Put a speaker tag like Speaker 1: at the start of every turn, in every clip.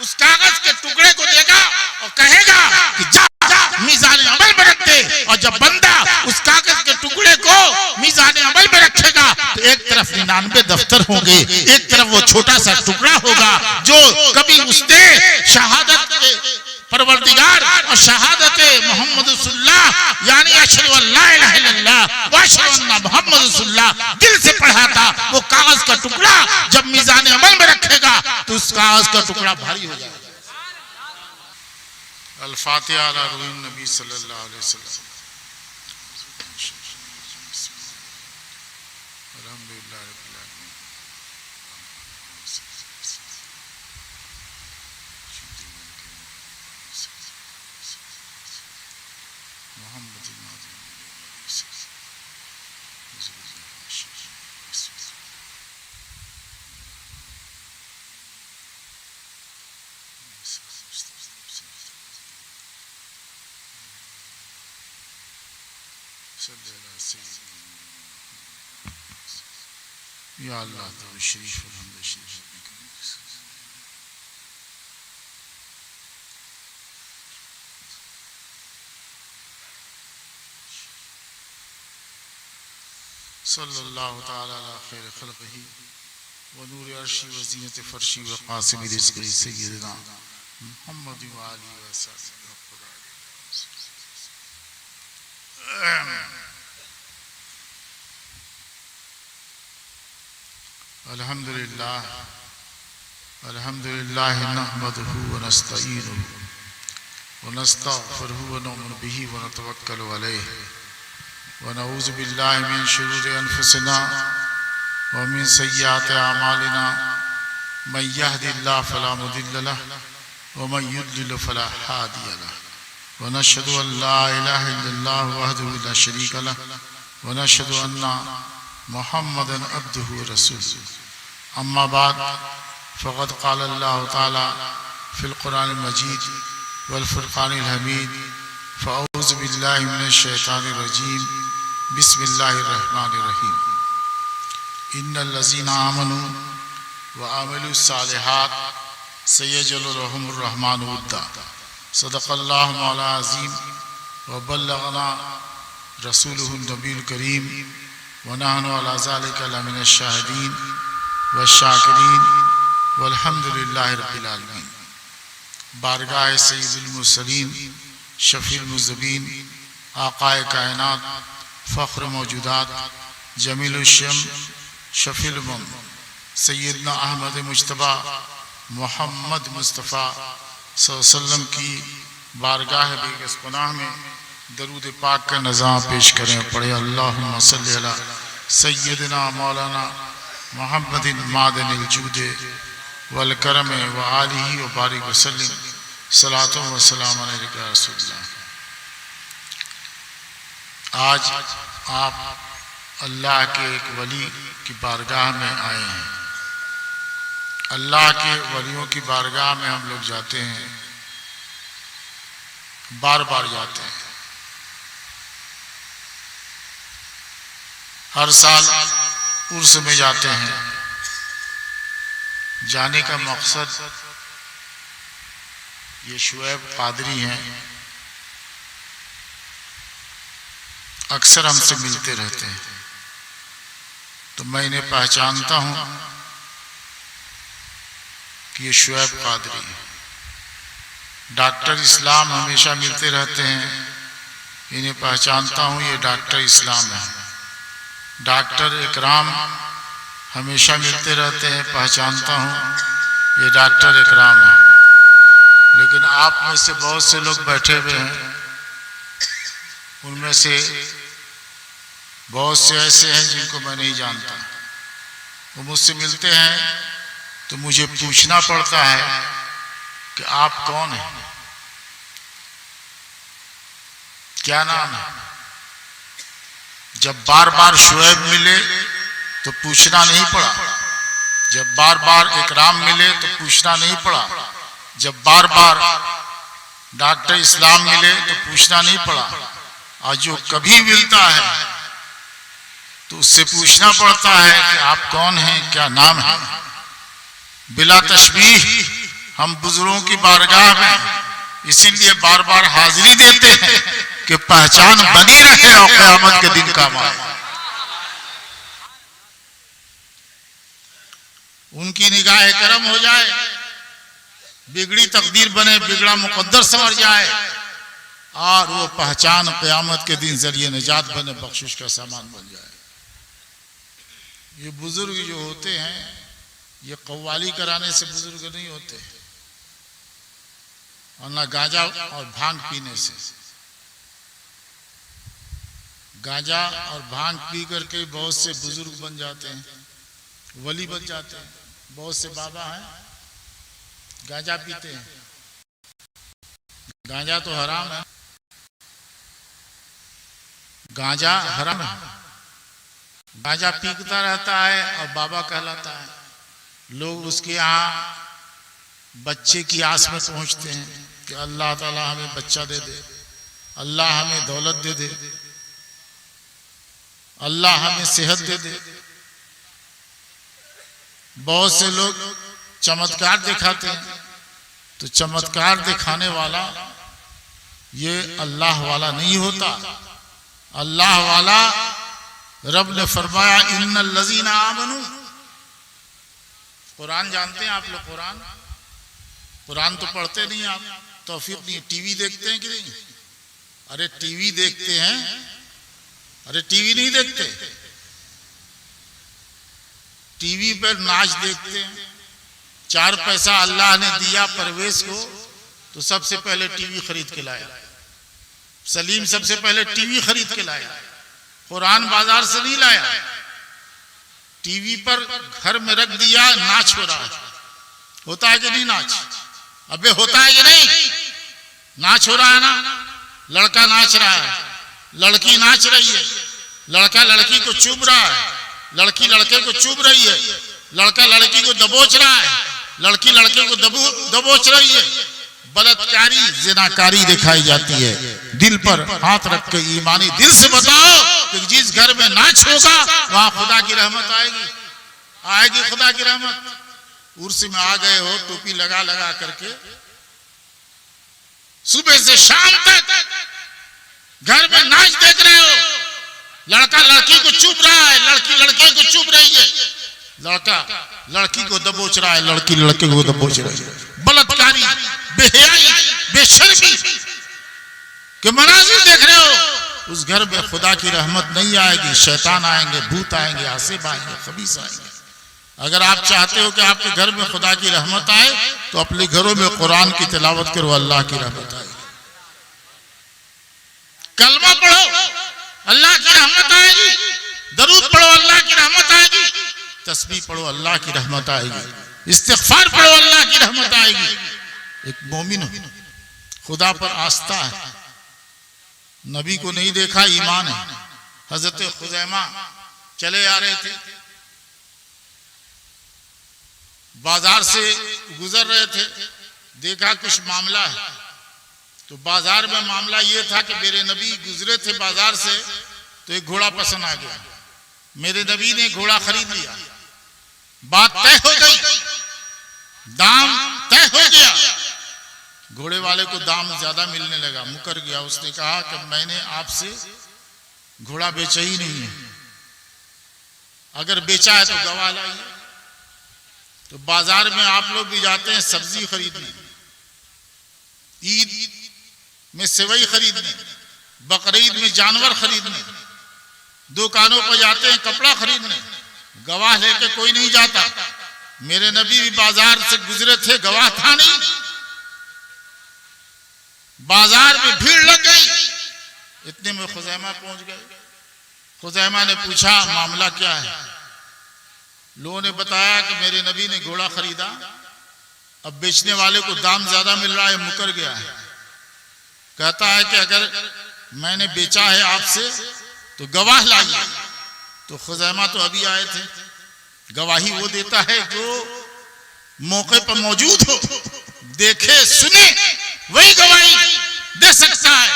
Speaker 1: उस कागज के टुकड़े को देगा और कहेगा कि जा मीज़ान अमल में रख दे। और जब बंदा उस कागज के टुकड़े को मीज़ान अमल में रखेगा तो एक तरफ 99 दफ्तर होंगे, एक तरफ वो छोटा सा टुकड़ा होगा जो कभी उसने शहादत के परवरदिगार और शहादत मोहम्मद रसूलुल्लाह यानी अशहदु अल्ला इलाहा इल्लल्लाह व अशहदु अन्ना मुहम्मद रसूलुल्लाह दिल से पढ़ा था, वो कागज का टुकड़ा जब मीज़ान अमल में रखेगा तो उस कागज का टुकड़ा भारी हो जाएगा। अल-फातिहा अला रूह नबी सल्लल्लाहु अलैहि वसल्लम। या अल्लाह तो शरीफ अलहम्द शरीफ सल्लल्लाहु तआला अला खैर खल्क़िही व नूर अर्शी व ज़ीनत फ़र्शी व क़ासिम रिज़्क़ी सय्यिदना मुहम्मद व आलिहि व सहबिही। अल्हम्दुलिल्लाह अल्हम्दुलिल्लाह नहमदुहु व नस्तईनुहु व नस्तग़फिरुहु व नु'मिनु बिही व नतवक्कलु अलैहि व नऊज़ु बिल्लाहि मिन शुरूरि अनफुसिना व मिन सय्यिआति अमालिना मन यहदिल्लाहु फला मुदिल्ल लहु व मन युद्लिल फला हादिय लहु व नशहदु अन ला इलाहा इल्लल्लाह वहदहु ला शरीका लहु व नशहदु अन्ना मुहम्मदन अब्दुहु व रसूलुहु। अम्मा बाद फ़क़द क़ाल अल्लाहु तआला फ़िल क़ुरानिल मजीद वल फ़ुरक़ानिल हमीद फ़अऊज़ु बिल्लाहि मिनश शैतानिर रजीम बिस्मिल्लाहिर रहमानिर रहीम। इन्नल लज़ीना आमनू व अमिलुस सालिहात सयजअलु लहुमुर रहमानु वुद्दा। सदक़ल्लाहु मौलाना अज़ीम व बल्लगना रसूलुहुन नबीयुल करीम व नहनु अला ज़ालिका लमिनश शाहिदीन व शाकिरीन वल्हम्दुलिल्लाहि रब्बिल आलमीन। बारगाह सय्यिदुल मुरसलीन शफ़ीउल मुज़्ज़िबीन आक़ाए कायनात फ़ख्र मौजूदात जमीलुश शम शफ़ीउल उम्म सय्यदना अहमद मुज्तबा मोहम्मद मुस्तफ़ा सल्लल्लाहु अलैहि वसल्लम की बारगाह बेगस्पनाह में दरूद पाक का नज़ाम पेश करें। पढ़े अल्लाहुम्मा सल्लि अला सय्यदना मौलाना मुहम्मदिन मादनिल जूदे वल करम व आलिही व बारिक वसल्लिम सलातो व सलाम अलैका या रसूलल्लाह। आज आप अल्लाह के एक वली की बारगाह में आए हैं। अल्लाह के वलियों की बारगाह में हम लोग जाते हैं, बार बार जाते हैं। हर साल उर्स में जाते हैं। जाने का मकसद ये शुएब कादरी हैं, अक्सर हमसे मिलते रहते हैं तो मैं इन्हें पहचानता हूँ कि ये शुएब कादरी हैं। डॉक्टर इस्लाम हमेशा मिलते रहते हैं, इन्हें पहचानता हूँ ये डॉक्टर इस्लाम है। डॉक्टर इकराम हमेशा मिलते रहते हैं, पहचानता हूँ ये डॉक्टर इकराम है। लेकिन आप में से बहुत से लोग बैठे हुए हैं, उनमें से बहुत से ऐसे हैं जिनको मैं नहीं जानता। वो मुझसे मिलते हैं तो मुझे पूछना पड़ता है कि आप कौन हैं, क्या नाम है। जब बार बार शुएब मिले तो पूछना नहीं पड़ा, जब बार बार इकराम मिले तो पूछना नहीं पड़ा, जब बार बार डॉक्टर इस्लाम मिले तो पूछना नहीं पड़ा। और जो कभी मिलता है तो उससे पूछना पड़ता है कि आप कौन हैं, क्या नाम है। बिला तशबीह हम बुजुर्गों की बारगाह में इसीलिए बार बार हाजिरी देते हैं कि पहचान बनी रहे और क़यामत के दिन काम आए। उनकी निगाह करम हो जाए, बिगड़ी तकदीर बने, बिगड़ा मुकद्दर संवर जाए और वो पहचान क़यामत के दिन जरिए निजात बने, बख्शिश का सामान बन जाए। ये बुजुर्ग जो होते हैं ये कव्वाली कराने से बुजुर्ग नहीं होते और ना गांजा और भांग पीने से। गांजा और भांग पी करके बहुत से बुजुर्ग बन जाते हैं, वली बन जाते हैं। बहुत से बाबा हैं गांजा पीते हैं। गांजा तो हराम है, गांजा हराम है। गांजा पीता रहता है और बाबा कहलाता है। लोग उसके यहाँ बच्चे की आस में पहुंचते हैं कि अल्लाह ताला हमें बच्चा दे दे, अल्लाह हमें दौलत दे दे, अल्लाह हमें सेहत दे दे। बहुत से लोग चमत्कार दिखाते हैं, तो चमत्कार दिखाने वाला ये अल्लाह वाला नहीं होता। अल्लाह वाला रब ने फरमाया इन्नल लज़ीना आमनू। कुरान जानते हैं आप लोग? कुरान तो पढ़ते नहीं आप, तौफीक नहीं। टीवी देखते हैं कि नहीं? अरे टीवी देखते हैं, अरे टीवी नहीं देखते, टीवी पर नाच देखते हैं। 4 पैसा अल्लाह ने दिया परवेज को तो सबसे पहले टीवी खरीद के लाया। सलीम सबसे पहले टीवी खरीद के लाया, कुरान बाजार से नहीं लाया। टीवी पर घर में रख दिया, नाच हो रहा है। होता है कि नहीं नाच? अबे होता है कि नहीं? नाच हो रहा है ना। लड़का नाच रहा है, लड़की नाच रही है, लड़का लड़की को चूम रहा है, लड़की लड़के को चूम रही है, लड़का लड़की को दबोच रहा है, लड़की लड़के को दबोच रही है। बलात्कारी जिनाकारी दिखाई जाती है। दिल पर हाथ रख के ईमानी दिल से बताओ कि जिस घर में नाच होगा वहां खुदा की रहमत आएगी, आएगी खुदा की रहमत। उर्स में आ गए हो टोपी लगा लगा करके, सुबह से शाम तक घर में नाच देख रहे हो। लड़का लड़की को चुप रहा है, लड़की लड़के को चुप रही है, लड़का लड़की को दबोच रहा है, लड़की लड़के को दबोच रही है। बलात्कारी, बेहयाई, बेशर्मी के मनाजिर देख रहे हो। उस घर में खुदा की रहमत नहीं आएगी, शैतान आएंगे, भूत आएंगे, आसिफ आएंगे, खबीस आएंगे। अगर आप चाहते हो कि आपके घर में खुदा की रहमत आए तो अपने घरों में कुरान की तिलावत करो, अल्लाह की रहमत आएगी। कलमा पढ़ो, अल्लाह की रहमत आएगी। दरूद पढ़ो, अल्लाह की रहमत आएगी। तस्बीह पढ़ो, अल्लाह की रहमत आएगी। इस्तिग़फ़ार पढ़ो, अल्लाह की रहमत आएगी। एक मोमिन खुदा पर आस्था है, नबी को नहीं देखा, ईमान है। हजरत खुज़ैमा चले आ रहे थे, बाजार से गुजर रहे थे, देखा कुछ मामला है। तो बाजार में मामला ये था कि मेरे नबी गुजरे थे बाजार से, तो एक घोड़ा पसंद आ गया। मेरे नबी ने घोड़ा खरीद लिया, बात तय हो गई, दाम तय हो गया। घोड़े वाले को दाम ज्यादा मिलने लगा, मुकर गया। उसने कहा कि मैंने आपसे घोड़ा बेचा ही नहीं है, अगर बेचा है तो गवाह लाइए। तो बाजार में आप लोग भी जाते हैं सब्जी खरीदने, ईद में सेवई खरीदने, बकरीद में जानवर खरीदने, दुकानों पर जाते हैं कपड़ा खरीदने, गवाह लेके कोई नहीं जाता। मेरे नबी भी बाजार से गुजरे थे, गवाह था नहीं। बाजार में भीड़ लग गई, इतने में खुज़ैमा पहुंच गए। खुज़ैमा ने पूछा मामला क्या है? लोगों ने बताया कि मेरे नबी ने घोड़ा खरीदा, अब बेचने वाले को दाम ज्यादा मिल रहा है, मुकर गया है। कहता है कि अगर मैंने बेचा है आपसे तो गवाह लाइए। तो खुज़ैमा तो अभी आए थे, गवाही वो देता है जो मौके पर मौजूद हो, देखे सुने वही गवाही दे सकता है।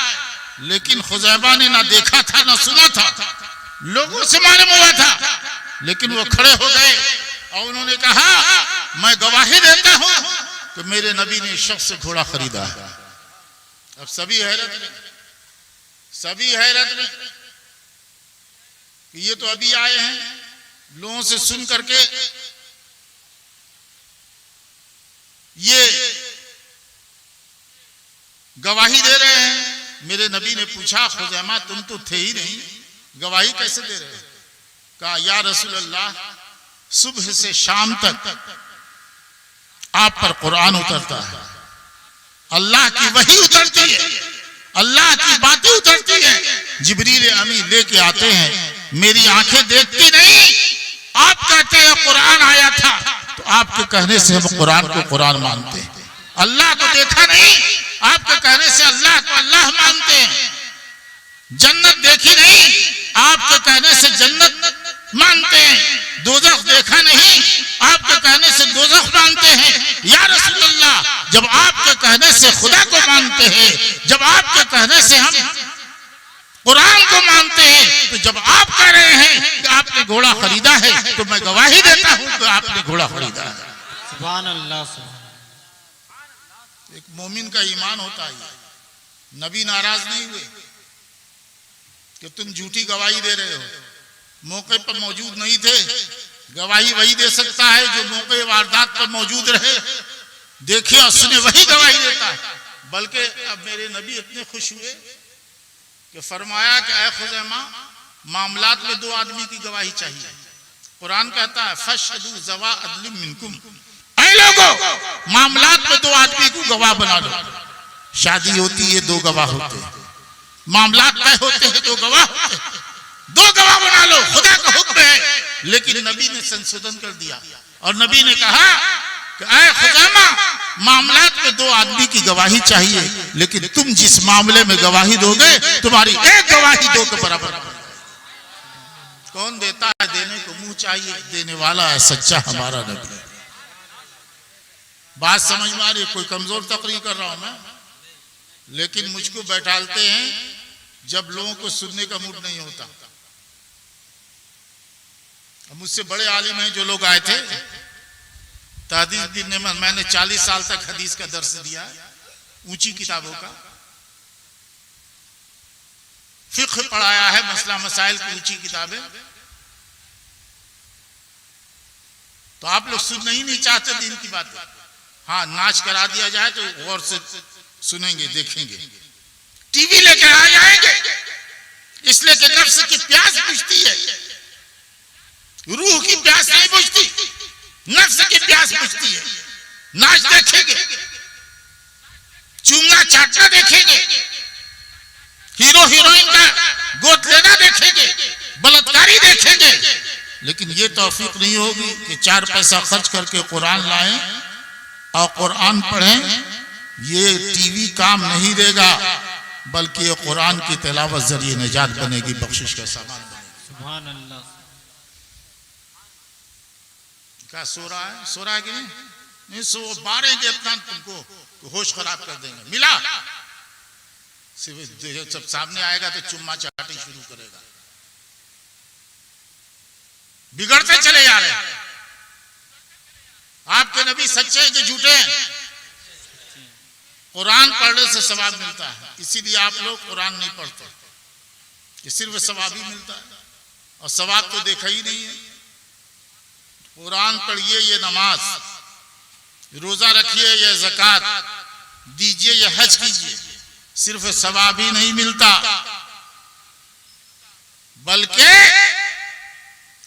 Speaker 1: लेकिन खुज़ैमा ने ना देखा था ना सुना था, लोगों से मालूम हुआ था, लेकिन वो खड़े हो गए और उन्होंने कहा मैं गवाही देता हूं कि मेरे नबी ने इस शख्स से घोड़ा खरीदा है। अब सभी हैरत में कि ये तो अभी आए हैं, लोगों से सुन करके ये गवाही दे रहे हैं। मेरे नबी ने पूछा, खुज़ैमा तुम तो थे ही नहीं, गवाही कैसे दे रहे हो? कहा, या रसूल अल्लाह, सुबह से शाम तक आप पर कुरान उतरता है, अल्लाह की वही उतरती है, अल्लाह की बातें उतरती है, जिब्रील अमीन लेके आते हैं, मेरी आंखें देखती नहीं। आप कहते हैं कुरान आया था, तो आपके कहने से हम कुरान को कुरान मानते हैं। अल्लाह को देखा नहीं, आपके कहने से अल्लाह को अल्लाह मानते हैं। जन्नत देखी नहीं, आपके कहने से जन्नत मानते हैं। दोज़ख देखा नहीं, आपके कहने से दोज़ख मानते हैं। या रसूल अल्लाह, जब आपके कहने से खुदा को मानते हैं, जब आपके कहने से हम कुरान को मानते हैं, तो जब आप कह रहे हैं कि आपने घोड़ा खरीदा है, तो मैं गवाही देता हूं कि आपने घोड़ा खरीदा है।
Speaker 2: सुभान अल्लाह।
Speaker 1: एक मोमिन का ईमान होता है। नबी नाराज नहीं हुए कि तुम झूठी गवाही दे रहे हो, मौके पर मौजूद नहीं थे। गवाही वही दे सकता है जो मौके वारदात पर मौजूद रहे, देखिए और सुने, वही गवाही देता है। बल्कि अब मेरे नबी इतने खुश हुए कि फरमाया कि ऐ खुज़ैमा, मामलात में दो आदमी की गवाही चाहिए। कुरान कहता है फशहदू ज़वा अदलिम मिनकुम, ऐ लोगों, मामलात में दो आदमी को गवाह बना लो। शादी होती है, दो गवाह होते हैं। मामलात तय होते हैं, दो गवाह होते हैं। दो गवाह बना लो, खुदा का हुक्म है। लेकिन नबी ने संशोधन कर दिया और नबी ने कहा कि ऐ खुज़ैमा, मामलात में दो आदमी की गवाही चाहिए, लेकिन तुम जिस मामले में गवाही दोगे, तुम्हारी एक गवाही दो के बराबर। कौन देता है? देने को मुंह चाहिए, देने वाला है सच्चा हमारा नबी। बात समझ में आ रही है? कोई कमजोर तकरीर कर रहा हूं मैं, लेकिन मुझको बैठालते हैं जब लोगों को सुनने का मूड नहीं होता। मुझसे बड़े आलिम हैं जो लोग आए थे तहदीस दिन में, मैंने 40 साल तक हदीस का दर्स दिया, ऊंची किताबों का फिक्र पढ़ाया है, मसला मसाइल की ऊंची किताबें। तो आप लोग सुनना ही नहीं चाहते दिन की बातें। हाँ, नाच करा दिया जाए तो गौर से सुनेंगे, देखेंगे। टीवी लेकर आ जाएंगे, इसलिए कि नफ्स की प्यास बुझती है, रूह की प्यास नहीं बुझती, नफ्स की प्यास बुझती है। नाच देखेंगे, चूमना चाटना देखेंगे, हीरो हीरोइन का गोद लेना देखेंगे, बलात्कारी देखेंगे। लेकिन ये तौफीक नहीं होगी कि 4 पैसा खर्च करके कुरान लाएं और कुरान पढ़ें। ये टीवी काम नहीं देगा, बल्कि ये कुरान की तिलावत जरिए निजात बनेगी, बख्शिश का सामान बनेगा।
Speaker 2: सुभान अल्लाह।
Speaker 1: क्या सो रहा है? सो रहा है कि नहीं? सो मारेंगे इतना तुमको, होश खराब कर देंगे। मिला सिर्फ जब सामने आएगा तो चुम्मा चाटी शुरू करेगा। बिगड़ते चले जा रहे हैं। आपके नबी सच्चे हैं कि झूठे हैं? कुरान पढ़ने से सवाब मिलता है, इसीलिए आप लोग कुरान नहीं पढ़ते कि सिर्फ सवाब ही मिलता है, और सवाब तो देखा ही नहीं है। कुरान पढ़िए, ये नमाज, रोजा रखिए, ये ज़कात दीजिए, ये हज कीजिए, सिर्फ सवाब ही नहीं मिलता, बल्कि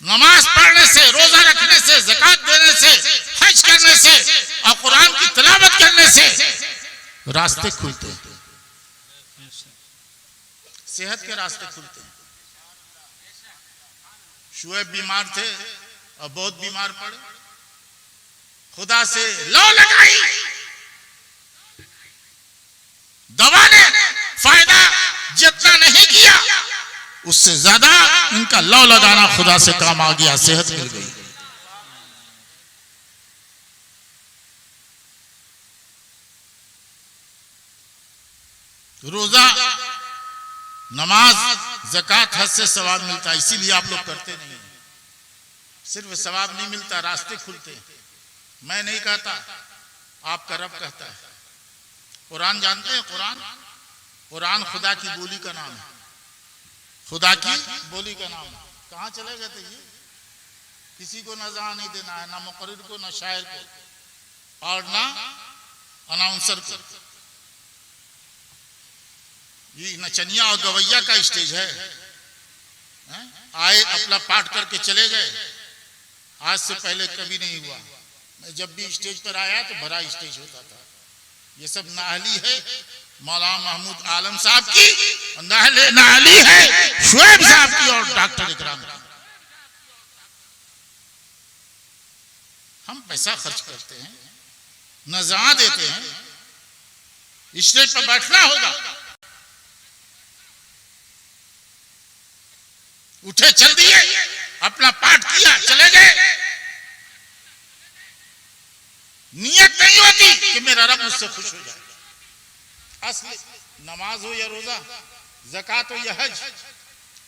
Speaker 1: नमाज पढ़ने से, रोजा रखने से, ज़कात देने से, हज करने से और कुरान की तिलावत करने से रास्ते खुलते हैं, सेहत के रास्ते खुलते हैं। शुएब बीमार थे और बहुत बीमार पड़े, खुदा से लौ लगाई, दवा ने फायदा जितना नहीं किया, उससे ज्यादा इनका लौ लगाना खुदा से काम आ गया, सेहत मिल गई। रोजा, नमाज, ज़कात, हज से सवाब मिलता है, इसीलिए आप लोग करते नहीं। सिर्फ सवाब नहीं मिलता, रास्ते खुलते हैं। मैं नहीं कहता आपका रब कहता है। कुरान जानते हैं? कुरान खुदा की बोली का नाम है, खुदा की बोली का नाम है। कहाँ चले गए थे ये? किसी को नजर नहीं देना है, ना मुकर्रिर को, ना शायर को, और ना अनाउंसर को। ये नचनिया और गवैया का स्टेज है। आए अपना पाठ करके चले गए। आज से पहले कभी नहीं हुआ। मैं जब भी स्टेज पर आया तो भरा स्टेज होता था। ये सब नाहली है मौलाना महमूद आलम साहब की, नाहली है शुएब साहब की और डॉक्टर इकराम की। हम पैसा खर्च करते हैं, नज़ारा देते हैं, स्टेज पर बैठना होगा, उठे चल दिए, अपना पाठ किया, चले गए। नियत नहीं होती कि मेरा रब मुझसे खुश हो जाए। असली नमाज हो या रोजा, ज़कात हो या हज,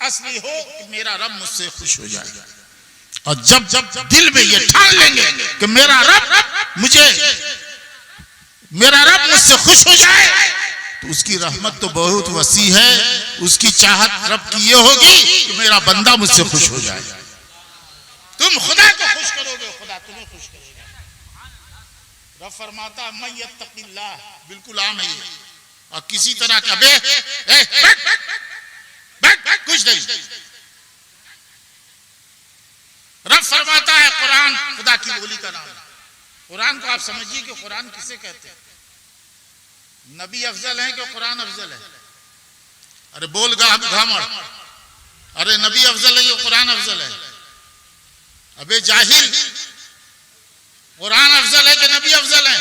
Speaker 1: असली हो कि मेरा रब मुझसे खुश हो जाए। और जब जब दिल में ये ठान लेंगे कि मेरा रब मुझसे खुश हो जाए, तो उसकी रहमत तो बहुत वसी है। उसकी चाहत रब की ये होगी कि मेरा बंदा मुझसे खुश हो जाए। तुम खुदा को खुश करोगे, खुदा तुम्हें खुश करेगा। रब फरमाता मैं यत्तकिल्लाह, बिल्कुल आम है ये। और किसी तरह का कुछ नहीं। रब फरमाता है कुरान खुदा की बोली का नाम है। कुरान को आप समझिए कि कुरान किसे कहते हैं। नबी अफजल है कि कुरान अफजल है? अरे बोल घामड़, अरे नबी अफजल है कि कुरान अफजल है? अबे जाहिल, कुरान अफजल है कि नबी अफजल है?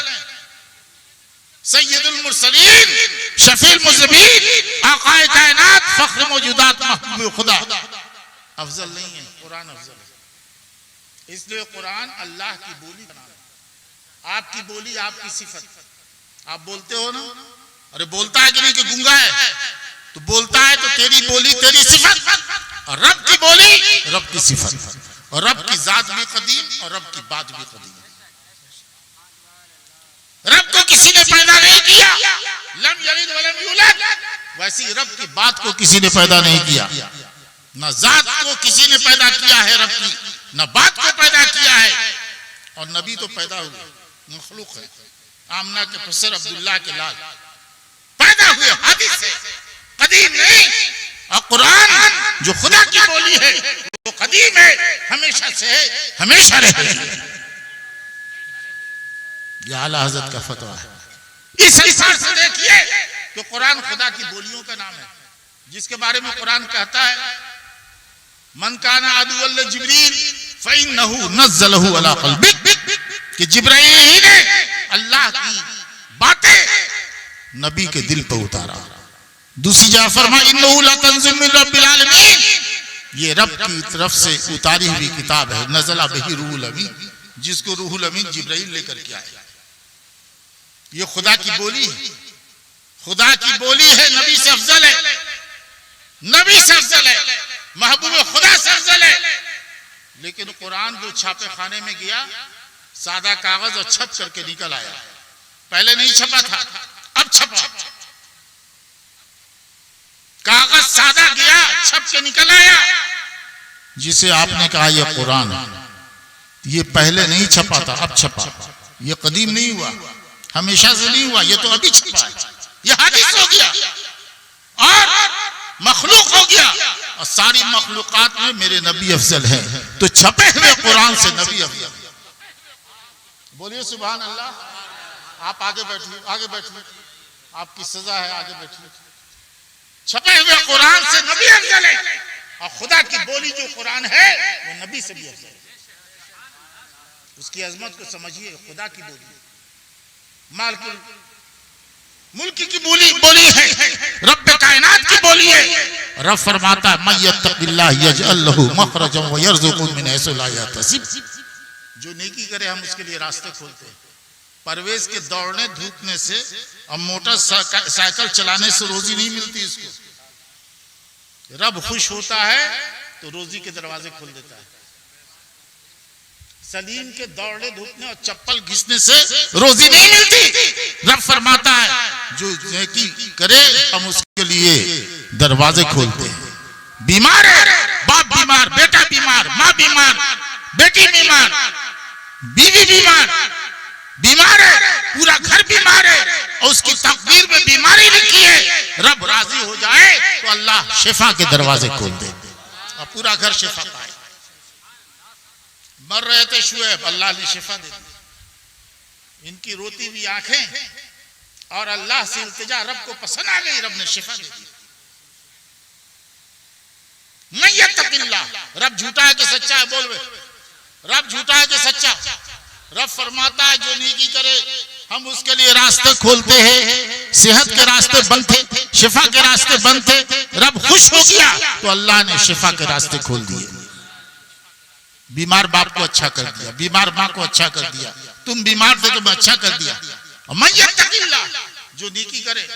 Speaker 1: सैयदुल मुरसलीन, शफील मुज़्ज़बीन, आकाए कायनात, फख्र मौजूदात, महबूब खुदा अफजल नहीं है, कुरान अफजल है। इसलिए कुरान अल्लाह की बोली का नाम है। आपकी बोली, आपकी सिफत। आप बोलते हो ना, अरे बोलता है कि नहीं कि गूंगा है? तो बोलता है तो तेरी बोली तेरी सिफत, और रब की बोली रब की सिफत, और रब की जात भी कदीम और रब की बात भी कदीम। रब को किसी ने पैदा नहीं किया, लम यलिद वलम यूलद, वैसी रब की बात को किसी ने पैदा नहीं किया। न जात को किसी ने पैदा किया है रब की, न बात को पैदा किया है। और नबी तो पैदा हुए, मखलूक है। आमना के फसर अब्दुल्ला के लाल पैदा हुए हादिस से, कदीम नहीं। और कुरान जो खुदा की बोली है वो कदीम है, हमेशा से है, हमेशा रहेगी। यह आला हज़रत का फतवा है। इस हिसाब से देखिए कि कुरान खुदा की बोलियों का नाम है, जिसके बारे में कुरान कहता है मन काना अदुव्वल जिब्रील फइन्नहु नज़्ज़लहु अला क़ल्बिक, कि जिब्राइल ने अल्लाह की बातें नबी के दिल पर उतारा। दूसरी जगह फरमाया इन्नहु लतंज़िलु मिन रब्बिल आलमीन, ये रब की तरफ से उतारी हुई किताब है। नज़ला बिही रूहुल अमीन, जिसको रूहुल अमीन जिब्राइल लेकर के आए। ये खुदा की बोली है, खुदा की बोली है, नबी से अफजल है, नबी से अफजल है, महबूब खुदा से अफजल है। लेकिन कुरान जो छापे खाने में गया, सादा कागज और छप करके निकल आया। पहले नहीं छपा था, अब छपा। कागज सादा गया, छप के निकल आया। जिसे आपने कहा यह कुरान है, ये पहले नहीं छपा था, अब छपा। ये कदीम नहीं हुआ, हमेशा से नहीं हुआ, ये तो अभी छपा है। ये हादिस हो गया और मखलूक हो गया, और सारी मखलूकात में मेरे नबी अफजल है। तो छपे हुए कुरान से नबी अफजल। बोलिए सुभान अल्लाह। आप आगे बैठिए, आगे बैठिए, आपकी सजा है, आगे बैठिए। छपे हुए कुरान से नबी अफजल है, और खुदा की बोली जो कुरान है वो नबी से भी अफजल है। उसकी अजमत को समझिए। खुदा की बोली, मालिकुल मुल्क की बोली है, रब कायनात की बोली है। रब फरमाता है मैं यत्तकिल्लाह यजअल लहू मखरजन व यरज़ुकहु मिन हैसु ला यहतसिब। जो नेकी करे हम उसके लिए रास्ते खोलते हैं। परवेज के दौड़ने धूपने से और मोटरसाइकिल चलाने से रोजी नहीं मिलती इसको। रब खुश होता है तो रोजी के दरवाजे खोल देता है। सलीम के दौड़ने धूपने और चप्पल घिसने से रोजी नहीं मिलती। रब फरमाता है जो नेकी करे हम उसके लिए दरवाजे खोलते हैं। बीमार है, बाप बीमार, बेटा बीमार, माँ बीमार, बेटी बीमार, बीवी बीमार, बीमार है, पूरा घर बीमार है और उसकी तकदीर में बीमारी लिखी है, रब राजी हो जाए तो अल्लाह शिफा के दरवाजे खोल दे और पूरा घर शिफा पाए। मर रहे थे शुएब, अल्लाह ने शिफा दे दी। इनकी रोती हुई आंखें और अल्लाह से इल्तिजा, रब को पसंद आ गई, रब ने शिफा दे दी। मैं यत्तकिल्लाह, रब झूठा है कि सच्चा है? बोल, रब झूठा है कि सच्चा? रब फरमाता है जो नेकी करे हम उसके लिए रास्ते खोलते हैं। सेहत के रास्ते बंद थे, शिफा के रास्ते बंद थे, रब खुश हो गया तो अल्लाह ने शिफा के रास्ते खोल दिए। बीमार बाप को अच्छा कर दिया, बीमार माँ को अच्छा कर दिया, तुम बीमार थे तो मैं अच्छा कर दिया। मैं यत्तकिल्लाह, जो नेकी करे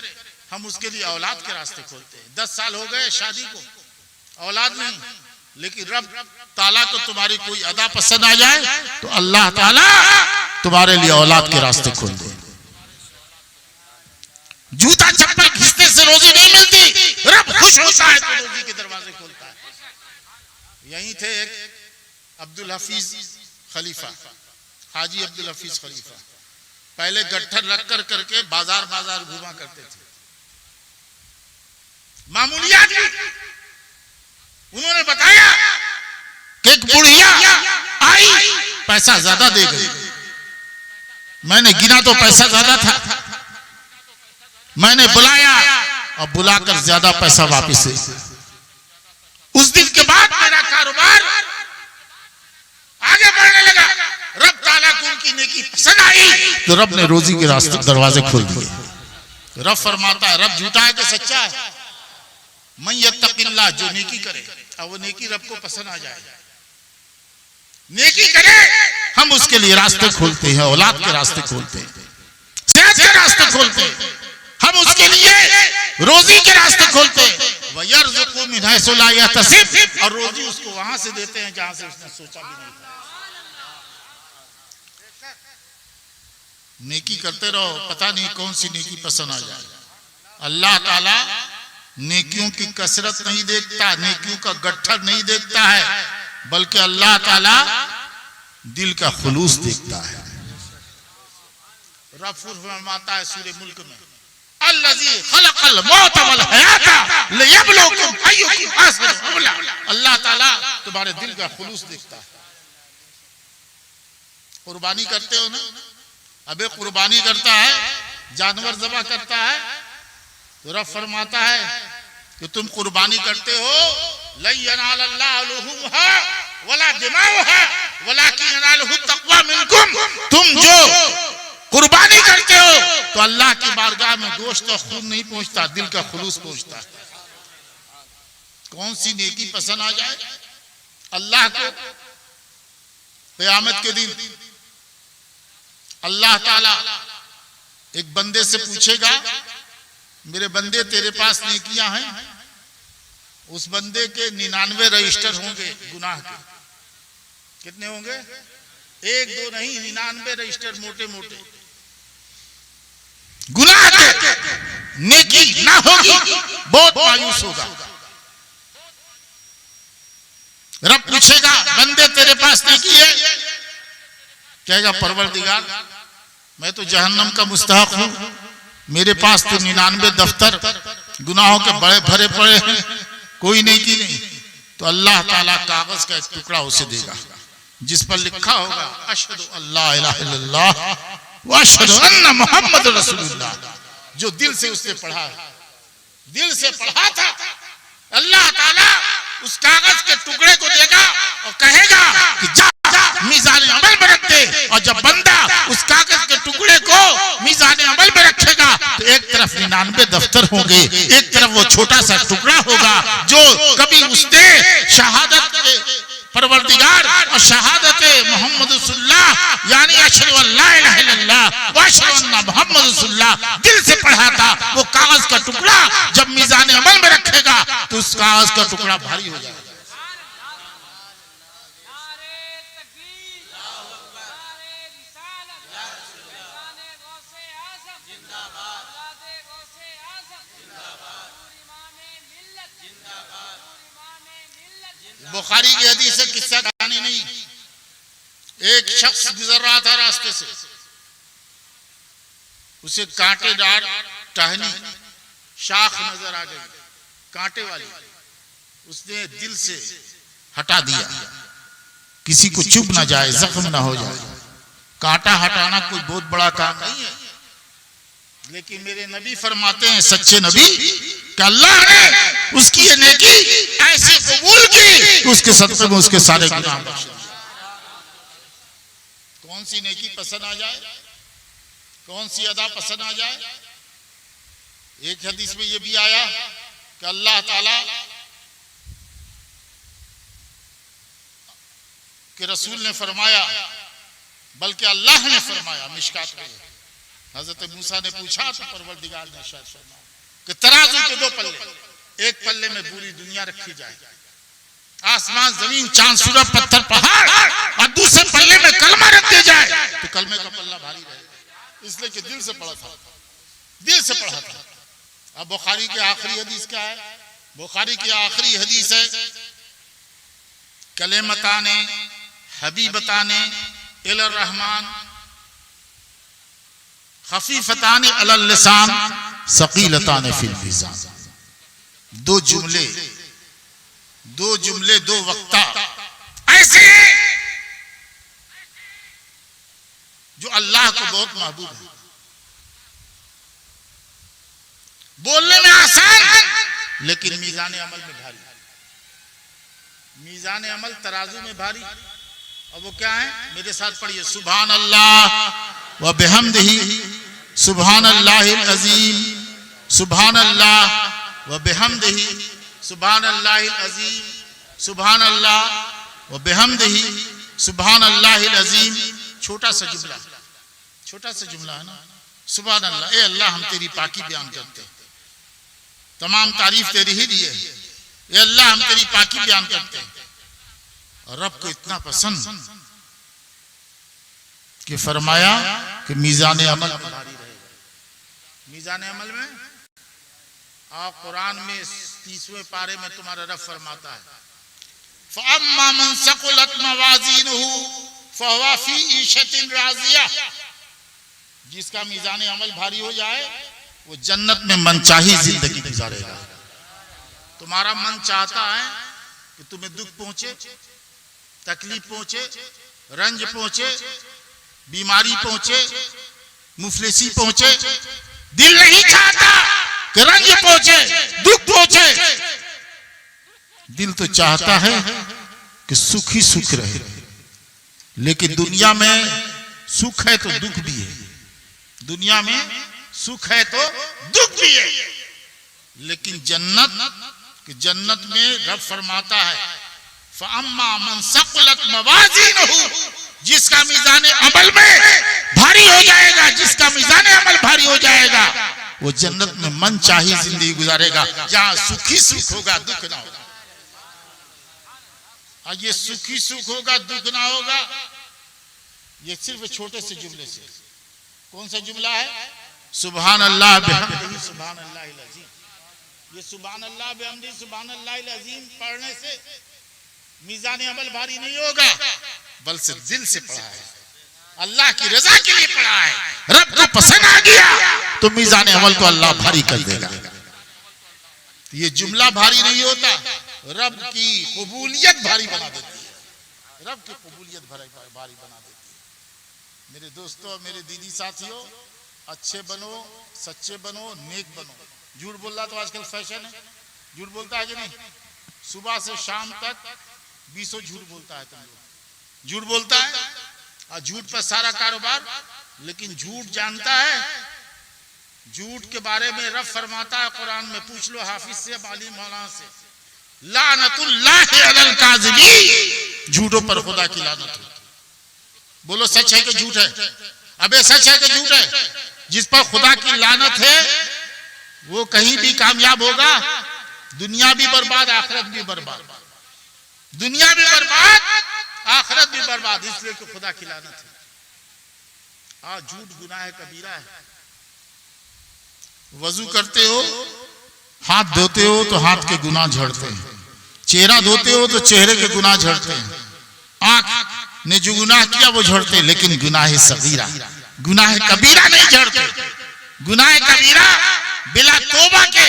Speaker 1: हम उसके लिए औलाद के रास्ते खोलते हैं। 10 साल हो गए शादी को, औलाद नहीं, लेकिन रब ताला को तुम्हारी कोई अदा पसंद आ जाए तो अल्लाह ताला तुम्हारे लिए औलाद के रास्ते खोल दे। जूता चप्पल घिसने से रोजी नहीं मिलती, रब खुश होता है तो रोजी के दरवाजे खोलता है। यहीं थे एक अब्दुल हफीज खलीफा, हाजी अब्दुल हफीज खलीफा, पहले गट्ठर रख कर करके बाजार बाजार घुमा करते थे, मामूलियात। उन्होंने बताया कि एक बुढ़िया आई, पैसा ज्यादा दे गई। मैंने गिना तो पैसा ज्यादा था, मैंने बुलाया और बुलाकर ज्यादा पैसा वापस ले। उस दिन के बाद मेरा कारोबार आगे बढ़ने लगा। रब ताला को उनकी नेकी पसंद आई तो रब ने रोजी के रास्ते दरवाजे खोल दिए। रब फरमाता है, रब झूठा है कि सच्चा है? मैं यत्तकिल्लाह, जो नेकी करे और वो नेकी रब को पसंद आ जाए, नेकी करे हम उसके लिए रास्ते खोलते हैं, औलाद के रास्ते खोलते हैं, सेहत के रास्ते खोलते हैं, हम उसके लिए रोजी के रास्ते खोलते हैं। वयर्ज़ुक़ु मिन हैसु ला यहतसिब, और रोजी उसको वहां से देते हैं जहां से उसने सोचा भी नहीं था। नेकी करते रहो, पता नहीं कौन सी नेकी पसंद आ जाए। अल्लाह ताला नेकियों की कसरत नहीं देखता, नेकियों का गट्ठर नहीं देखता है, बल्कि अल्लाह ताला दिल का खुलूस देखता है। रब फरमाता है सूरह मुल्क में, अल्लज़ी खलक़ल मौत वल हयाता लियब्लुवकुम अय्युकुम अहसनु अमला। अल्लाह ताला तुम्हारे दिल का खुलूस देखता है। कुर्बानी करते हो ना, अबे कुर्बानी करता है, जानवर ज़बह करता है तो रब फरमाता है कि तुम कुर्बानी करते हो, लन यनालल्लाहु लुहुमुहा वला दिमाउहा वलाकिन यनालुहु तक़वा मिनकुम। तुम जो कुर्बानी करते हो तो अल्लाह की बारगाह में गोश्त और खून नहीं पहुंचता, दिल का खुलूस पहुंचता है। कौन सी नेकी पसंद आ जाए अल्लाह को? क़यामत के दिन अल्लाह ताला एक बंदे से पूछेगा, मेरे बंदे तेरे पास नेकियां हैं? उस बंदे के 99 रजिस्टर होंगे गुनाह के। कितने होंगे? 1 2 नहीं, 99 रजिस्टर मोटे मोटे गुनाह के। नेकी ना होगी, बहुत मायूस होगा। रब पूछेगा, बंदे तेरे पास नेकी है? कहेगा, परवरदिगार मैं तो जहन्नम का मुस्तहक हूं, मेरे पास तो 99 दफ्तर गुनाहों के बड़े भरे पड़े हैं, कोई नेकी नहीं। तो अल्लाह ताला कागज का एक टुकड़ा उसे देगा जिस पर लिखा होगा, अशहदु अल्ला इलाहा इल्लल्लाह व अशहदु अन्ना मुहम्मद रसूलुल्लाह। जो दिल से उसने पढ़ा है, दिल से पढ़ा था, अल्लाह ताला उस कागज के टुकड़े को देगा और कहेगा कि जा मीज़ान अमल में रख दे। और जब बंदा उस कागज के टुकड़े को मीज़ान अमल में रखेगा तो एक तरफ 99 दफ्तर होंगे, एक तरफ वो छोटा सा टुकड़ा होगा जो कभी उसने शहादत परवरदिगार और शहादत मोहम्मद रसूलुल्लाह यानी अशहदु अल्ला इलाहा इल्लल्लाह व अशहदु अन्ना मुहम्मद रसूलुल्लाह दिल से पढ़ा था, वो कागज का टुकड़ा जब मीज़ान अमल में रखेगा तो उस कागज का टुकड़ा भारी हो जाएगा। बुखारी की हदीस है, किस्सा कहानी नहीं। एक शख्स गुजर रहा था रास्ते से, उसे कांटेदार टहनी शाख नजर आ गई, कांटे वाली। उसने दिल से हटा दिया, किसी को चुभ ना जाए, जख्म ना हो जाए। कांटा हटाना कोई बहुत बड़ा काम नहीं है, लेकिन मेरे नबी फरमाते हैं, सच्चे नबी, कि अल्लाह ने उसकी ये नेकी ऐसे कबूल की कि उसके सदक़े में उसके सारे गुनाह बख्श दिए। कौन सी नेकी पसंद आ जाए, कौन सी अदा पसंद आ जाए। एक हदीस में यह भी आया कि अल्लाह ताला के रसूल ने फरमाया, बल्कि अल्लाह ने फरमाया, मिशकात में हजरत मूसा ने पूछा तो परवरदिगार ने शायद फरमाया कि तराजू के दो पल्ले, एक पल्ले में पूरी दुनिया रखी जाए, आसमान जमीन चांद सूरज पत्थर पहाड़, और दूसरे पल्ले में कलमा रख दिया जाए तो कलमे का पल्ला भारी रहेगा, इसलिए कि दिल से पढ़ा था, दिल से पढ़ा था। अब बुखारी की आखिरी हदीस क्या है? बुखारी की आखिरी हदीस है, कलेमताने हबीबताने इलर रहमान खफीफताने अलल लिसान सकीलताने फिल मीज़ान। दो जुमले, दो वक्ता ऐसे जो अल्लाह को बहुत महबूब है, बोलने में आसान लेकिन मीज़ान अमल में भारी। मीज़ान अमल तराजू में भारी। और वो क्या है? मेरे साथ पढ़िए, सुभान अल्लाह व बिहम्दिही सुभान अल्लाहिल अज़ीम, सुभान अल्लाह व बिहम्दिही सुभान अल्लाहिल अज़ीम, सुभान अल्लाह व बिहम्दिही सुभान अल्लाहिल अज़ीम। छोटा सा जुमला है ना, सुभान अल्लाह, ए अल्लाह हम तेरी पाकी बयान करते हैं, तमाम तारीफ तेरी ही दी है, ए अल्लाह हम तेरी पाकी बयान करते हैं। और रब को इतना पसंद कि फरमाया कि मीज़ान अमल में भारी रहेगा। मीज़ान अमल में आप कुरान में 30वें पारे में तुम्हारा रब फरमाता है, फ़अम्मा मन सक़ुलत मवाज़ीनुहु फ़हुवा फ़ी ईशतिन राज़िया। जिसका मीज़ान अमल भारी हो जाए वो जन्नत में मनचाही जिंदगी गुजारेगा। तुम्हारा मन चाहता है कि तुम्हें दुख पहुंचे, तकलीफ पहुंचे, रंज पहुंचे, बीमारी पहुंचे, मुफलिसी पहुंचे। दिल नहीं चाहता कि रंज पहुंचे, दुख पहुंचे। दिल तो चाहता है कि सुख ही सुख रहे। लेकिन दुनिया में सुख है तो दुख भी है, दुनिया में सुख है तो दुख भी है। लेकिन जन्नत में रब फरमाता है, फ़अम्मा मन सक़ुलत मवाज़ीनुहु, जिसका मीज़ान अमल में भारी हो जाएगा, जिसका मीज़ान अमल भारी हो जाएगा, वो जन्नत में मन चाही जिंदगी गुजारेगा, जहां सुखी सुख होगा, दुख ना होगा। और ये सुखी सुख होगा, दुख ना होगा, ये सिर्फ छोटे से जुमले से। कौन सा जुमला है? सुभान अल्लाह बिहम्दिही सुभान अल्लाहिल अज़ीम। ये सुभान अल्लाह बिहम्दिही सुभान अल्लाहिल अज़ीम पढ़ने से मीज़ान अमल भारी नहीं होगा, बल्कि दिल से पढ़ा है, अल्लाह की रजा के लिए पढ़ा है, रब को पसंद आ गया तो मीज़ान अमल को अल्लाह भारी कर देगा। ये जुमला भारी नहीं होता, रब की कबूलियत भारी बना देती है, रब की कबूलियत भारी बना देती है। मेरे दोस्तों, मेरे दीदी साथियों, अच्छे बनो, सच्चे बनो, नेक बनो। झूठ बोलना तो आजकल फैशन है। झूठ बोलता है कि नहीं? सुबह से शाम तक 20 झूठ बोलता है, तुम लोग झूठ बोलता है, और झूठ पर सारा कारोबार। लेकिन झूठ जानता है, झूठ के बारे में रब फरमाता है कुरान में, पूछ लो हाफिज से, माली मौलाना से, लानतुल्लाहि अलल काज़िबीन, झूठों पर खुदा की लानत हो। बोलो सच है कि झूठ है? अबे सच है कि झूठ है? जिस पर खुदा की लानत है वो कहीं भी कामयाब होगा, दुनिया भी बर्बाद, आखिरत भी बर्बाद। दुनिया भी बर्बाद, आखिरत भी बर्बाद, इसलिए कि खुदा की लानत है। झूठ गुनाह कबीरा है। वजू करते हो, हाथ धोते हो तो हाथ के गुनाह झड़ते हैं, चेहरा धोते हो तो चेहरे के गुनाह झड़ते हैं, आंख ने जो गुनाह किया वो झड़ते, लेकिन गुनाह सगीरा, गुनाह कबीरा नहीं झड़ते। गुनाह कबीरा बिला तौबा के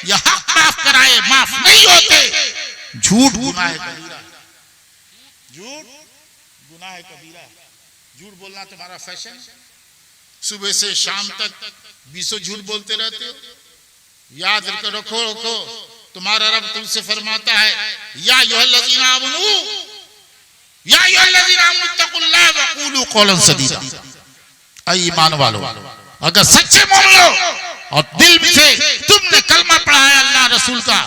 Speaker 1: या हक माफ कराए माफ नहीं होते। झूठ गुनाह कबीरा, झूठ गुनाह कबीरा। झूठ बोलना तुम्हारा फैशन, सुबह से शाम तक 20 झूठ बोलते रहते हो। याद रखो रखो, तुम्हारा रब तुमसे फरमाता है, या अय्युहल्लज़ीना आमनू या अय्युहल्लज़ीना आमनू तक़ुल्लाह वक़ूलू क़ौलन सदीदा। ऐ ईमान वालों, अगर सच्चे मोमिन हो और दिल से तुमने कलमा पढ़ा है अल्लाह रसूल का,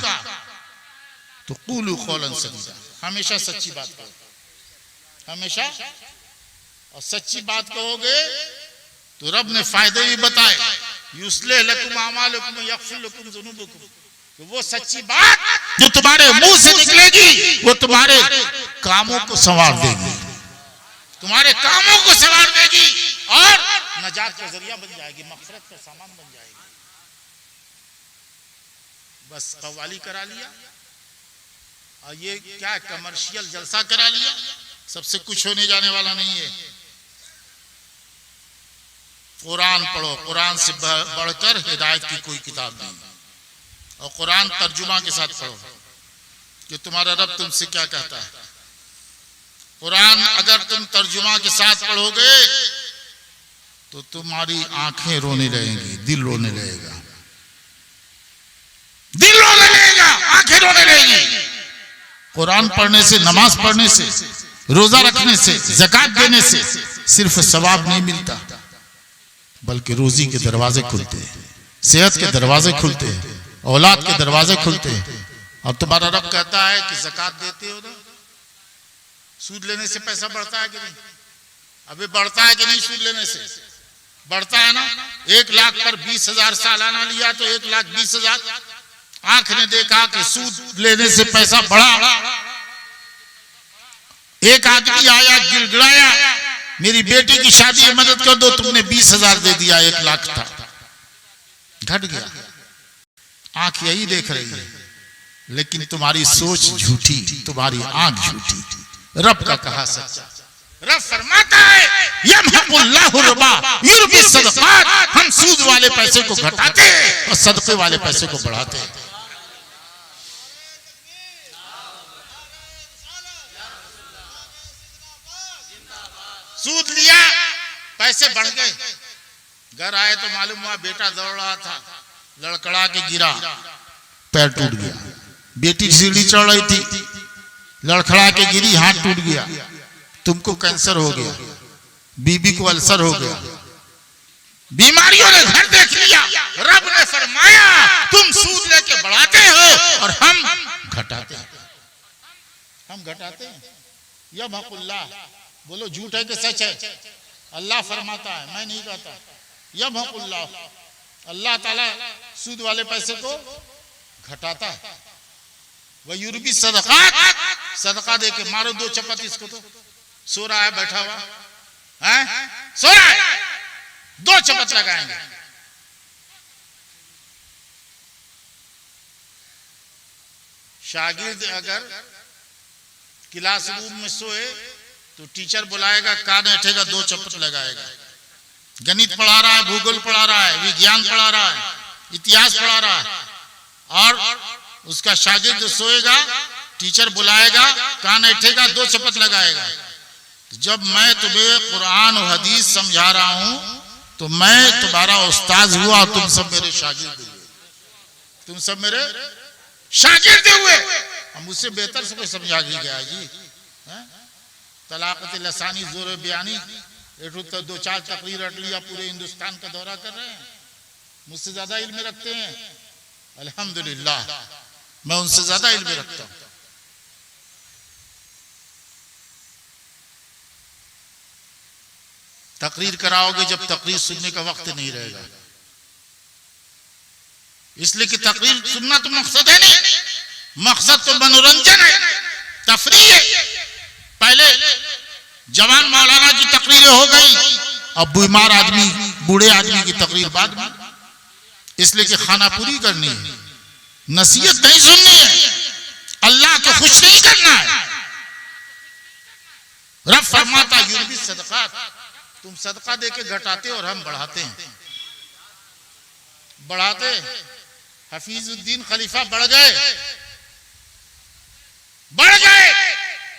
Speaker 1: तो क़ूलू क़ौलन सदीदा, हमेशा सच्ची बात करो, हमेशा। और सच्ची बात कहोगे तो रब ने फायदे भी बताए, युस्लिह लकुम अमालकुम व यग़फिर लकुम ज़ुनूबकुम। तो वो सच्ची बात जो तुम्हारे मुंह से निकलेगी वो तुम्हारे कामों को संवार देगी, तुम्हारे कामों को संवार देगी और नजात का जरिया बन जाएगी, मग़फ़िरत का सामान बन जाएगी। बस कव्वाली करा लिया और ये क्या कमर्शियल जलसा करा लिया, सबसे कुछ होने जाने वाला नहीं है। कुरान पढ़ो, कुरान से बढ़कर हिदायत की कोई किताब नहीं, और कुरान तर्जुमा के साथ पढ़ो कि तुम्हारा रब तुमसे क्या कहता है। कुरान अगर तुम तर्जुमा के साथ पढ़ोगे तो तुम्हारी आंखें रोने लगेंगी, दिल रोने लगेगा, दिल रोने लगेगा, आंखें रोने लगेगी। कुरान पढ़ने से, नमाज पढ़ने से, रोजा रखने से, ज़कात देने से सिर्फ सवाब नहीं मिलता, बल्कि रोजी के दरवाजे खुलते हैं, सेहत के दरवाजे खुलते हैं, औलाद के दरवाजे खुलते हैं। अब तुम्हारा रब कहता है कि ज़कात देते हो ना, सूद लेने से पैसा बढ़ता है कि नहीं? अबे बढ़ता है कि नहीं? सूद लेने से बढ़ता है ना। 1 लाख पर 20,000 सालाना लिया तो 1,20,000। आंख ने देखा कि सूद लेने से पैसा बढ़ा। एक आदमी आया, गिड़गिड़ाया, मेरी बेटी की शादी में मदद कर दो, तुमने 20,000 दे दिया, 1 लाख था, घट गया। आंख यही देख रही है, लेकिन तुम्हारी सोच झूठी, तुम्हारी आंख झूठी। रब का कहा सच्चा। रब फरमाता है, यमहकुल्लाहु रिबा युरबी सदक़ात, हम सूद वाले पैसे को घटाते हैं और सदक़े वाले पैसे को बढ़ाते हैं। सूद लिया, पैसे बढ़ गए, घर आए तो मालूम हुआ बेटा दौड़ रहा था, लड़खड़ा के गिरा, पैर टूट गया। बेटी सीढ़ी चढ़ रही थी, लड़खड़ा के गिरी, हाथ टूट गया। तुमको कैंसर हो गया, बीबी को अल्सर हो गया, बीमारियों ने घर देख लिया। रब ने फरमाया, तुम सूद लेके बढ़ाते हो और हम घटाते हैं, हम घटाते हैं। यमहकुल्लाह, बोलो झूठ है कि सच है? अल्लाह फरमाता है, मैं नहीं कहता। यमहकुल्लाह, अल्लाह ताला सूद वाले पैसे को घटाता है। वह युरबी सदक़ात, सदका दे के मारो 2 चपत इसको। तो सो रहा है, बैठा हुआ है, सो रहा है, 2 चपत लगाएंगे। शागिर्द अगर क्लासरूम में सोए तो टीचर बुलाएगा, कान ऐठेगा, 2 चपत लगाएगा। गणित पढ़ा रहा है, भूगोल पढ़ा रहा है, विज्ञान पढ़ा रहा है, इतिहास पढ़ा रहा है, और उसका शागिर्द सोएगा, टीचर बुलाएगा, कान ऐठेगा, 2 चपत लगाएगा। जब मैं तुम्हें कुरान और हदीस समझा रहा हूं तो मैं तुम्हारा उस्ताद हुआ, तुम सब मेरे शागिर्द हुए, तुम सब मेरे शागिर्द हुए। हम मुझसे बेहतर से कोई समझा गया जी? तलाक़त लसानी जोर बयानी, तो 2-4 तकरीर रट लिया, पूरे हिंदुस्तान का दौरा कर रहे हैं, मुझसे ज्यादा इल्म रखते हैं। अल्हम्दुलिल्लाह, मैं उनसे ज्यादा इल्म रखता हूं। तकरीर कराओगे जब तकरीर सुनने का वक्त नहीं रहेगा, इसलिए कि तकरीर सुनना तो मकसद है नहीं, मकसद तो मनोरंजन है, तफरीह है। पहले जवान मौलाना की तकरीरें हो गई, अब बीमार आदमी, बूढ़े आदमी की तकरीर बाद में। इसलिए कि खाना पूरी करनी है, नसीहत नहीं सुननी है, अल्लाह को खुश नहीं करना है। रब फरमाता युर्बी सदकात, तुम सदका देके घटाते और हम बढ़ाते हैं। बढ़ाते हफीजुद्दीन खलीफा बढ़ गए,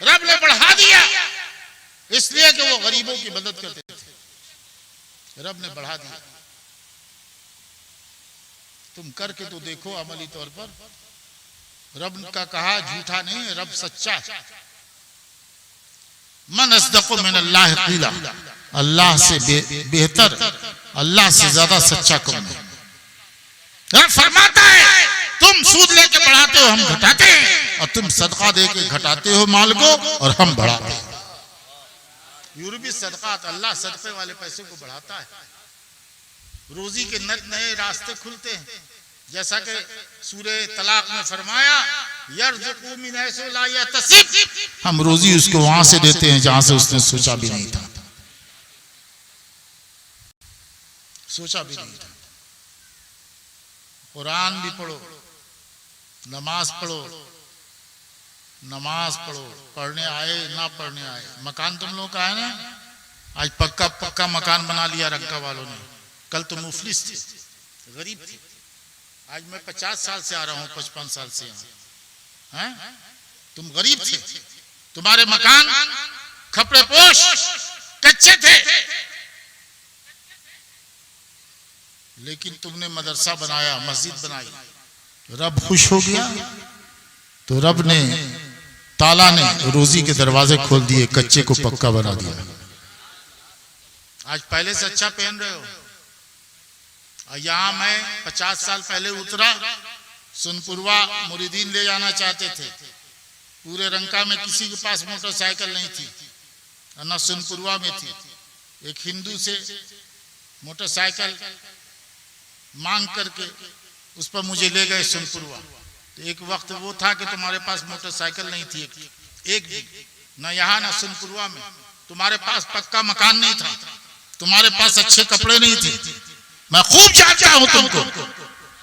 Speaker 1: रब ने बढ़ा दिया इसलिए कि वो गरीबों की मदद करते थे, रब ने बढ़ा दिया। तुम करके तो देखो अमली तौर पर, रब का कहा झूठा नहीं है, रब सच्चा है। मन अस्दक़ु मिनल्लाहि क़ीला, अल्लाह से बेहतर, अल्लाह से ज्यादा सच्चा कौन है? रब फरमाता है तुम सूद लेके बढ़ाते हो, हम घटाते हैं, और तुम सदका देके घटाते हो माल को और हम बढ़ाते हैं। यूरोपी सदकात, अल्लाह सदके वाले पैसे को बढ़ाता है। रोजी के नए रास्ते खुलते हैं, जैसा कि सूरे तलाक में फरमाया यर्ज़ुक़ु मिन हैसु ला यहतसिब, हम रोजी उसको वहां से देते हैं जहां से उसने सोचा भी नहीं था, सोचा भी नहीं था। कुरान भी पढ़ो, नमाज पढ़ो, नमाज पढ़ो, पढ़ने आए ना पढ़ने आए। मकान तुम लोग का है ना, आज पक्का पक्का मकान बना लिया रंका वालों ने। कल तो मुफलिस थे, गरीब थे, आज मैं 50 साल से आ रहा हूं, 55 साल से यहाँ हैं? तुम गरीब थे, तुम्हारे मकान खपड़े पोश कच्चे थे, लेकिन तुमने मदरसा बनाया, मस्जिद बनाई, रब खुश हो गया तो रब ने, ताला ने रोजी के दरवाजे खोल दिए, कच्चे को पक्का बना दिया। आज पहले से अच्छा पहन रहे हो। यहाँ मैं 50 साल पहले उतरा, सुनपुरवा मुरीदीन ले जाना चाहते थे, पूरे रंका में किसी के पास मोटरसाइकिल नहीं थी, न सुनपुरवा में थी। एक हिंदू से मोटरसाइकिल मांग करके उस पर मुझे ले गए सुनपुरवा। तो एक वक्त वो था कि तुम्हारे पास मोटरसाइकिल नहीं थी, एक भी, न यहाँ न सुनपुरवा में, तुम्हारे पास पक्का मकान नहीं था, तुम्हारे पास अच्छे कपड़े नहीं थे। मैं खूब जानता हूं तुमको,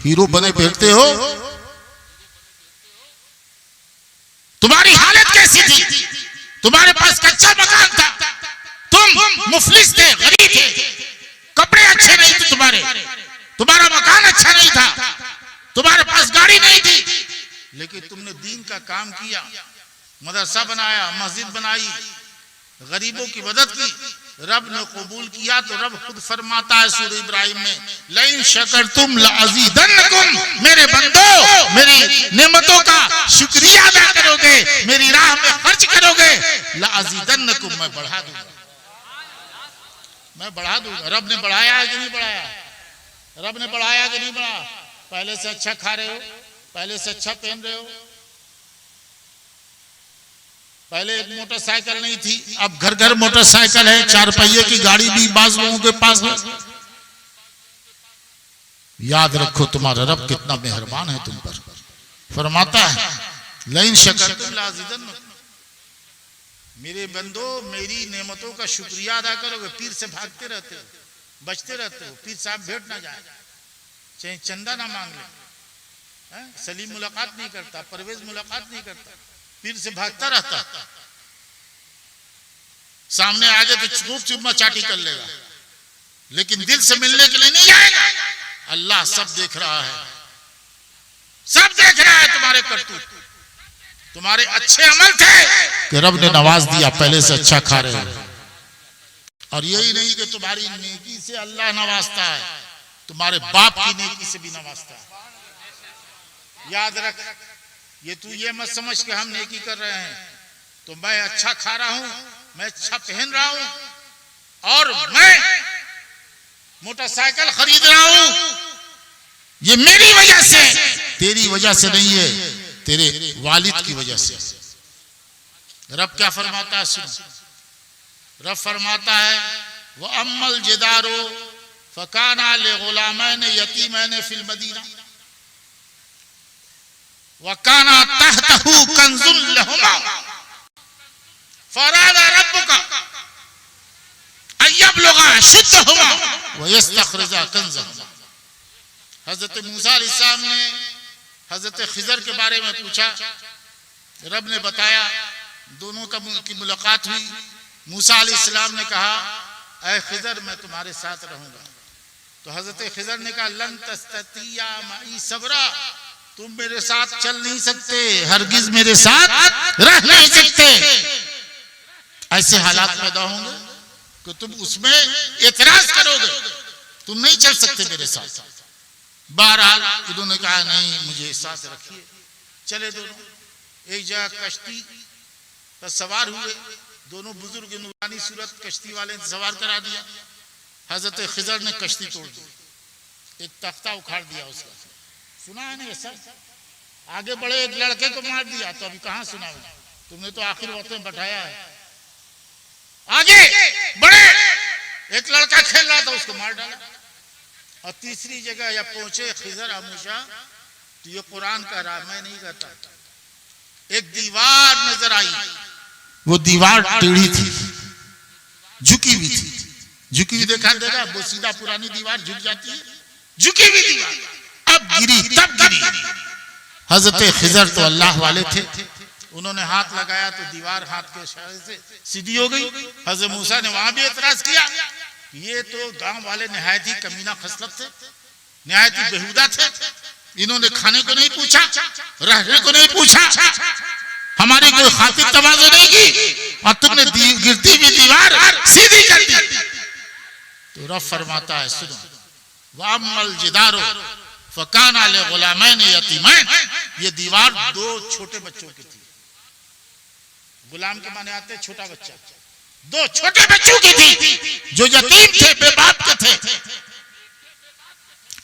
Speaker 1: हीरो बने फिरते हो, तुम्हारी हालत कैसी थी? तुम्हारे पास कच्चा मकान था, तुम मुफलिस थे, गरीब थे, कपड़े अच्छे नहीं थे तुम्हारा मकान अच्छा नहीं था, तुम्हारे पास गाड़ी नहीं थी, लेकिन तुमने दीन का काम किया, मदरसा बनाया, मस्जिद बनाई, गरीबों की मदद की, रब ने कबूल किया। तो रब खुद फरमाता है सूरह इब्राहिम में, लइन शकरतुम लअज़ीदन्नकुम, मेरे बंदो मेरी नेमतों का शुक्रिया अदा करोगे, मेरी राह में खर्च करोगे, लअज़ीदन्नकुम, मैं बढ़ा दूंगा, मैं बढ़ा दूंगा। रब ने बढ़ाया है कि नहीं बढ़ाया? रब ने बढ़ाया कि नहीं बढ़ाया? पहले से अच्छा खा रहे हो, पहले से अच्छा पहन रहे हो, पहले एक मोटरसाइकिल नहीं थी, अब घर घर मोटरसाइकिल है, 4 पहिए की गाड़ी भी बाज लोगों के पास है। याद रखो तुम्हारा रब कितना मेहरबान है तुम पर। फरमाता है लइन शकरतुम लअज़ीदन्नकुम, मेरे बंदो मेरी नेमतों का शुक्रिया अदा करोगे। पीर से भागते रहते हो, बचते रहते हो, पीर साहब भेंट ना जाए, चाहे चंदा ना मांग ले, सलीम मुलाकात नहीं करता, परवेज मुलाकात नहीं करता, पीर से भागता रहता, सामने आगे तो खूब चुम्मा चाटी कर लेगा, लेकिन दिल से मिलने के लिए नहीं जाएगा। अल्लाह सब देख रहा है, सब देख रहा है तुम्हारे करतूत, तुम्हारे अच्छे अमल थे कि रब ने नवाज दिया, पहले से अच्छा खा रहे हो। और यही नहीं कि तुम्हारी नेकी से अल्लाह नवाजता है, तुम्हारे बाप की नेकी से भी नवाजता है। याद रख, ये तू ये मत समझ के हम नेकी कर रहे हैं तो मैं अच्छा खा रहा हूं, मैं अच्छा पहन रहा हूं और मैं मोटरसाइकिल खरीद रहा हूं, ये मेरी वजह से, तेरी वजह से नहीं है, तेरे वालिद की वजह से। रब क्या फरमाता है सुनो, रब फरमाता है वो अम्मल जिदारो फकाना ले गुलामैन यतीमैन फिल मदीना वकाना तहतहु कंजुल लहुमा फरादा रब्बुका अयब्लुगा अशुद्धहुमा व यस्तखरिजा कंज़हुमा। हजरत मूसा अलैहिस्सलाम ने हजरत खिजर के बारे में पूछा, रब ने बताया, दोनों की मुलाकात हुई। मूसा अलैहिस्सलाम ने कहा, ऐ खिजर मैं तुम्हारे साथ रहूंगा। तो हजरत खिजर ने कहा, लन तस्ततिया माई सबरा, तुम मेरे साथ चल नहीं सकते, हरगिज मेरे साथ रह नहीं सकते। ऐसे हालात पैदा होंगे कि तुम उसमें एतराज करोगे, तुम नहीं चल सकते मेरे साथ। बहरहाल उन्होंने कहा, नहीं मुझे साथ रखिए। चले दोनों एक जगह कश्ती पर सवार हुए। दोनों बुजुर्ग नूरानी सूरत कश्ती वाले ने सवार करा दिया। हजरत खिजर ने कश्ती तोड़ दी, एक तख्ता उखाड़ दिया उसका। सुना है नहीं सर? आगे बढ़े एक लड़के को मार दिया। तो अभी कहां सुना? तुमने तो आखिर वक्त में बैठाया है। आगे बढ़े एक लड़का खेल रहा था, उसको मार डाला। और तीसरी जगह जब पहुंचे खिजर और मूसा, तो ये कुरान कह रहा, मैं नहीं कहता, एक दीवार नजर आई। वो दीवार टेढ़ी थी, झुकी हुई थी। झुकी हुई देखा वो सीधा पुरानी दीवार झुक जाती है, झुकी हुई दीवार अब गिरी, तब गिरी। हजरत खिजर तो अल्लाह वाले थे, उन्होंने हाथ लगाया तो दीवार हाथ के इशारे से सीधी हो गई। हजरत मूसा ने वहां भी एतराज किया, ये तो गांव वाले निहायत ही कमीना खसलत थे, निहायत ही बेहुदा थे। इन्होंने खाने को नहीं पूछा, रहने को नहीं पूछा, हमारी कोई खातिर तवाज़ो नहीं की, और तुमने गिरती हुई दीवार सीधी कर दी। तो रब फरमाता है, सुनो, वामल जिदारो फकाना ले गुलामैन यतीमैन, ये दीवार दो छोटे बच्चों की थी। गुलाम के माने आते छोटा बच्चा, दो छोटे बच्चों की थी जो यतीम थे, बेबाप के थे।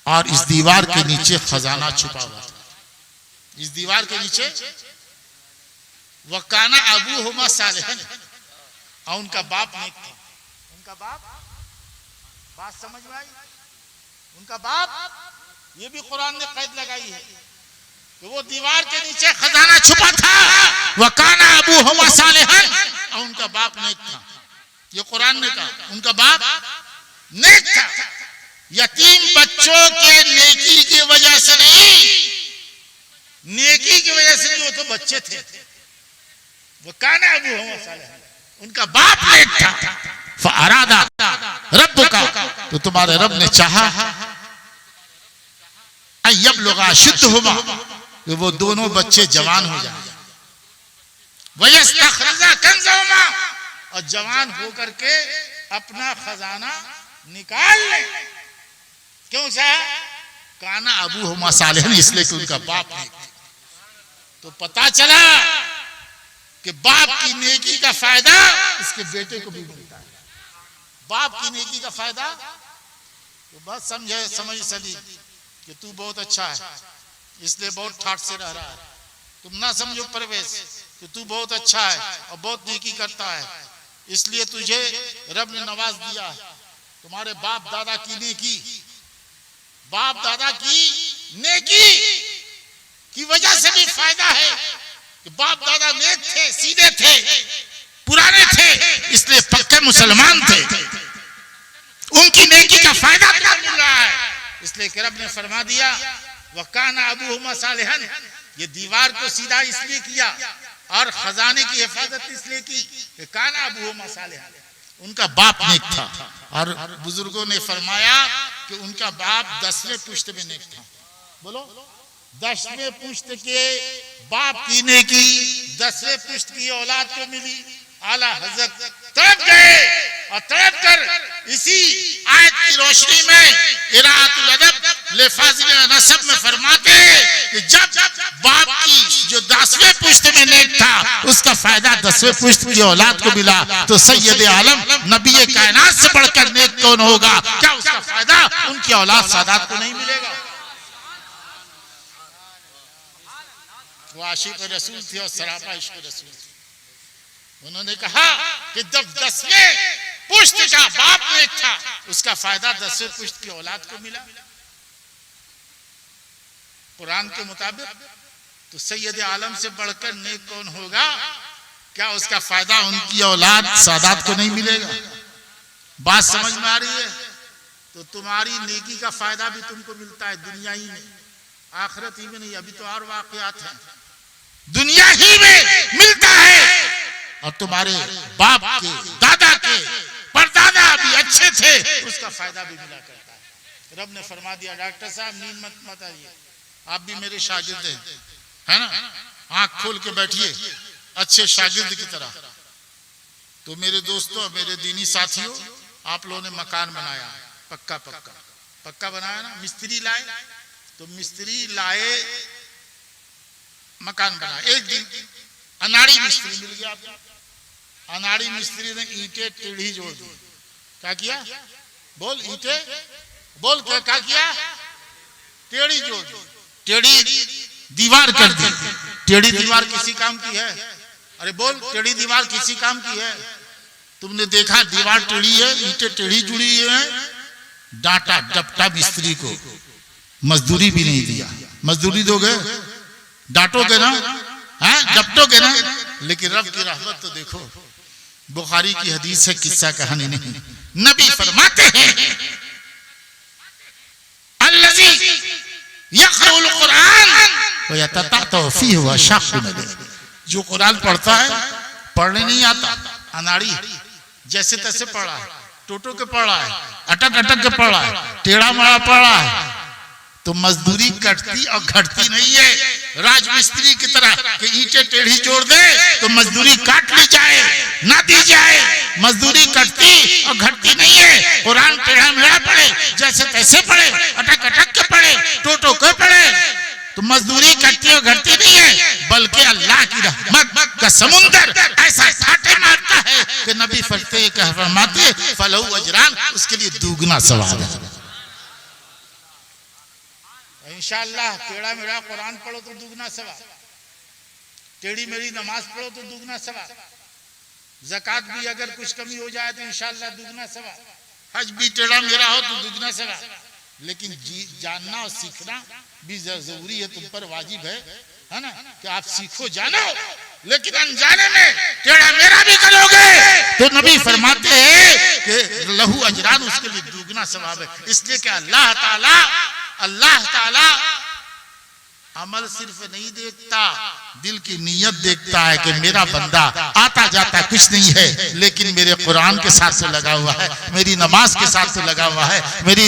Speaker 1: और इस दीवार के नीचे खजाना छुपा हुआ था। इस दीवार के नीचे वकाना अबूहुमा सालिहन, और उनका बाप नेक था। उनका बाप, बात समझ में आई? उनका बाप, ये भी कुरान ने कैद लगाई है कि वो दीवार के नीचे खजाना छुपा था। वकाना अबूहुमा सालिहन, और उनका बाप नेक था। ये कुरान ने कहा, उनका बाप नेक था। यतीम बच्चों के नेकी की वजह से नहीं, नेकी की वजह से नहीं, वो तो बच्चे थे। वकाना अबूहुमा सालिहन, उनका बाप नेक था। फअरादा रब्बुका, तो तुम्हारे रब ने चाहा, अयब्लुगा अशुद्धहुमा, कि वो दोनों बच्चे जवान हो जाए। वयस्तखरिजा कंज़हुमा, और जवान होकर के अपना खजाना निकाल ले। क्यों सा? काना अबूहुमा सालिहन, इसलिए कि उनका बाप नेक था। तो पता चला कि बाप की नेकी का फायदा इसके बेटे को भी मिलता है। बाप की नेकी का फायदा तो बस समझ सली कि तू बहुत अच्छा है, इसलिए बहुत ठाट से रह रहा है। तुम ना समझो परवेश कि तू बहुत अच्छा है और बहुत नेकी करता है, इसलिए तुझे रब ने नवाज दिया है। तुम्हारे बाप दादा की नेकी, बाप दादा की नेकी की वजह से भी फायदा है कि बाप दादा नेक थे, सीधे थे, पुराने थे, इसलिए पक्के मुसलमान थे। उनकी नेकी का फायदा मिल रहा है, इसलिए कि रब ने फरमा दिया, वकाना अबूहुमा सालिहन। ये दीवार को सीधा इसलिए किया और खजाने की हिफाजत इसलिए की कि काना अबूहुमा सालिहन, उनका बाप नेक था। और बुजुर्गों ने फरमाया कि उनका बाप 10वें पुश्त में नेक था। बोलो, 10वें पुश्त के बाप की नेकी 10वें पुश्त की औलाद को मिली। आला हजरत तड़प गए और तड़प कर इसी आयत की रोशनी में इराअतुल अदब ले फाजिल नसब में फरमाते हैं कि जब बाप की जो 10वें पुश्त में नेक था उसका फायदा 10वें पुश्त की औलाद को मिला, तो सैयद आलम नबी कायनात से बढ़कर नेक कौन होगा? क्या उसका फायदा उनकी औलाद सादात को नहीं मिलेगा? वो आशिक रसूल थे और सरापा इश्क रसूल थे। उन्होंने कहा कि जब 10वें पुश्त का बाप नेक था उसका फायदा 10वें पुश्त की औलाद को मिला। कुरान के मुताबिक तो सैयद आलम से बढ़कर नेक कौन होगा? क्या उसका फायदा उनकी औलाद सादात को नहीं मिलेगा? बात समझ में आ रही है? तो तुम्हारी नेकी का फायदा भी तुमको मिलता है दुनिया ही में, आखिरत ही में नहीं। अभी तो और वाकयात हैं, दुनिया ही में मिलता है। और तुम्हारे बाप के, दादा के, परदादा भी अच्छे थे, उसका फायदा भी मिला करता है। रब ने फरमा दिया, डॉक्टर साहब नींद मत आइए, आप भी मेरे शागिर्द हैं, है ना, आंख खोल के बैठिए अच्छे शागिर्द की तरह। तो मेरे दोस्तों, मेरे दीनी साथियों, आप लोगों ने मकान बनाया, पक्का पक्का पक्का बनाया ना। मिस्त्री लाए, तो मिस्त्री लाए, मकान बनाया। एक दिन अनाड़ी मिस्त्री मिल गया आपको। अनाड़ी मिस्त्री ने ईंटें टेढ़ी जोड़ दी। क्या किया? बोल, ईंटें बोल, क्या किया? टेढ़ी जोड़ दी, टेढ़ी दीवार कर दी। टेढ़ी दीवार किसी काम की है? अरे बोल, टेढ़ी दीवार किसी काम की है? तुमने देखा दीवार टेढ़ी है, ईंटें टेढ़ी जुड़ी है, डांटा डपटा मिस्त्री को, मजदूरी भी नहीं दिया। मजदूरी दोगे, डांटोगे ना, हैं, डपटोगे ना। लेकिन रब की रहमत तो देखो, बुखारी की हदीस है, किस्सा कहानी नहीं। नबी फरमाते हैं, अल्लज़ी यक़रउल कुरान व यततअतअ फीहि व शक़्क़ुन अलैहि, जो कुरान पढ़ता है, पढ़ने नहीं आता, अनाड़ी जैसे तैसे पढ़ रहा है, टोटो के पढ़ रहा है, अटक अटक के पढ़ रहा है, टेढ़ा मड़ा पढ़ रहा है, तो मजदूरी कटती और घटती नहीं है। राजमिस्त्री की तरह कि ईंटें टेढ़ी जोड़ दे तो मजदूरी काट ली जाए, ना दी जाए। मजदूरी कटती और घटती नहीं है। कुरान टेढ़ा मेढ़ा पढ़े, जैसे तैसे पढ़े, अटक अटक के पढ़े, टोटो के पढ़े, तो मजदूरी कटती और घटती नहीं है, बल्कि अल्लाह की रहमत का समुंदर ऐसा छाटे मारता है कि नबी फरमाते फलहु अजरान, उसके लिए दुगना सवाब है। इंशाअल्लाह टेढ़ा मेढ़ा कुरान पढ़ो तो दुगना सवाब, टेढ़ी मेढ़ी नमाज पढ़ो तो दुगना सवाब, ज़कात भी अगर कुछ कमी हो जाए तो इंशाअल्लाह दुगना सवाब, हज भी टेढ़ा मेढ़ा हो तो दुगना सवाब। लेकिन जानना और सीखना भी जरूरी है, तुम पर वाजिब है ना, कि आप सीखो जानो, लेकिन अनजाने में टेढ़ा मेढ़ा भी करोगे तो नबी फरमाते हैं कि लहू अजरान, उसके लिए दुगना सवाब है। इसलिए कि अल्लाह ताला अमल सिर्फ नहीं देखता, दिल की नीयत देखता है कि मेरा बंदा आता जाता कुछ नहीं है, लेकिन मेरे कुरान के साथ से लगा हुआ है, मेरी नमाज के साथ से लगा हुआ है, मेरी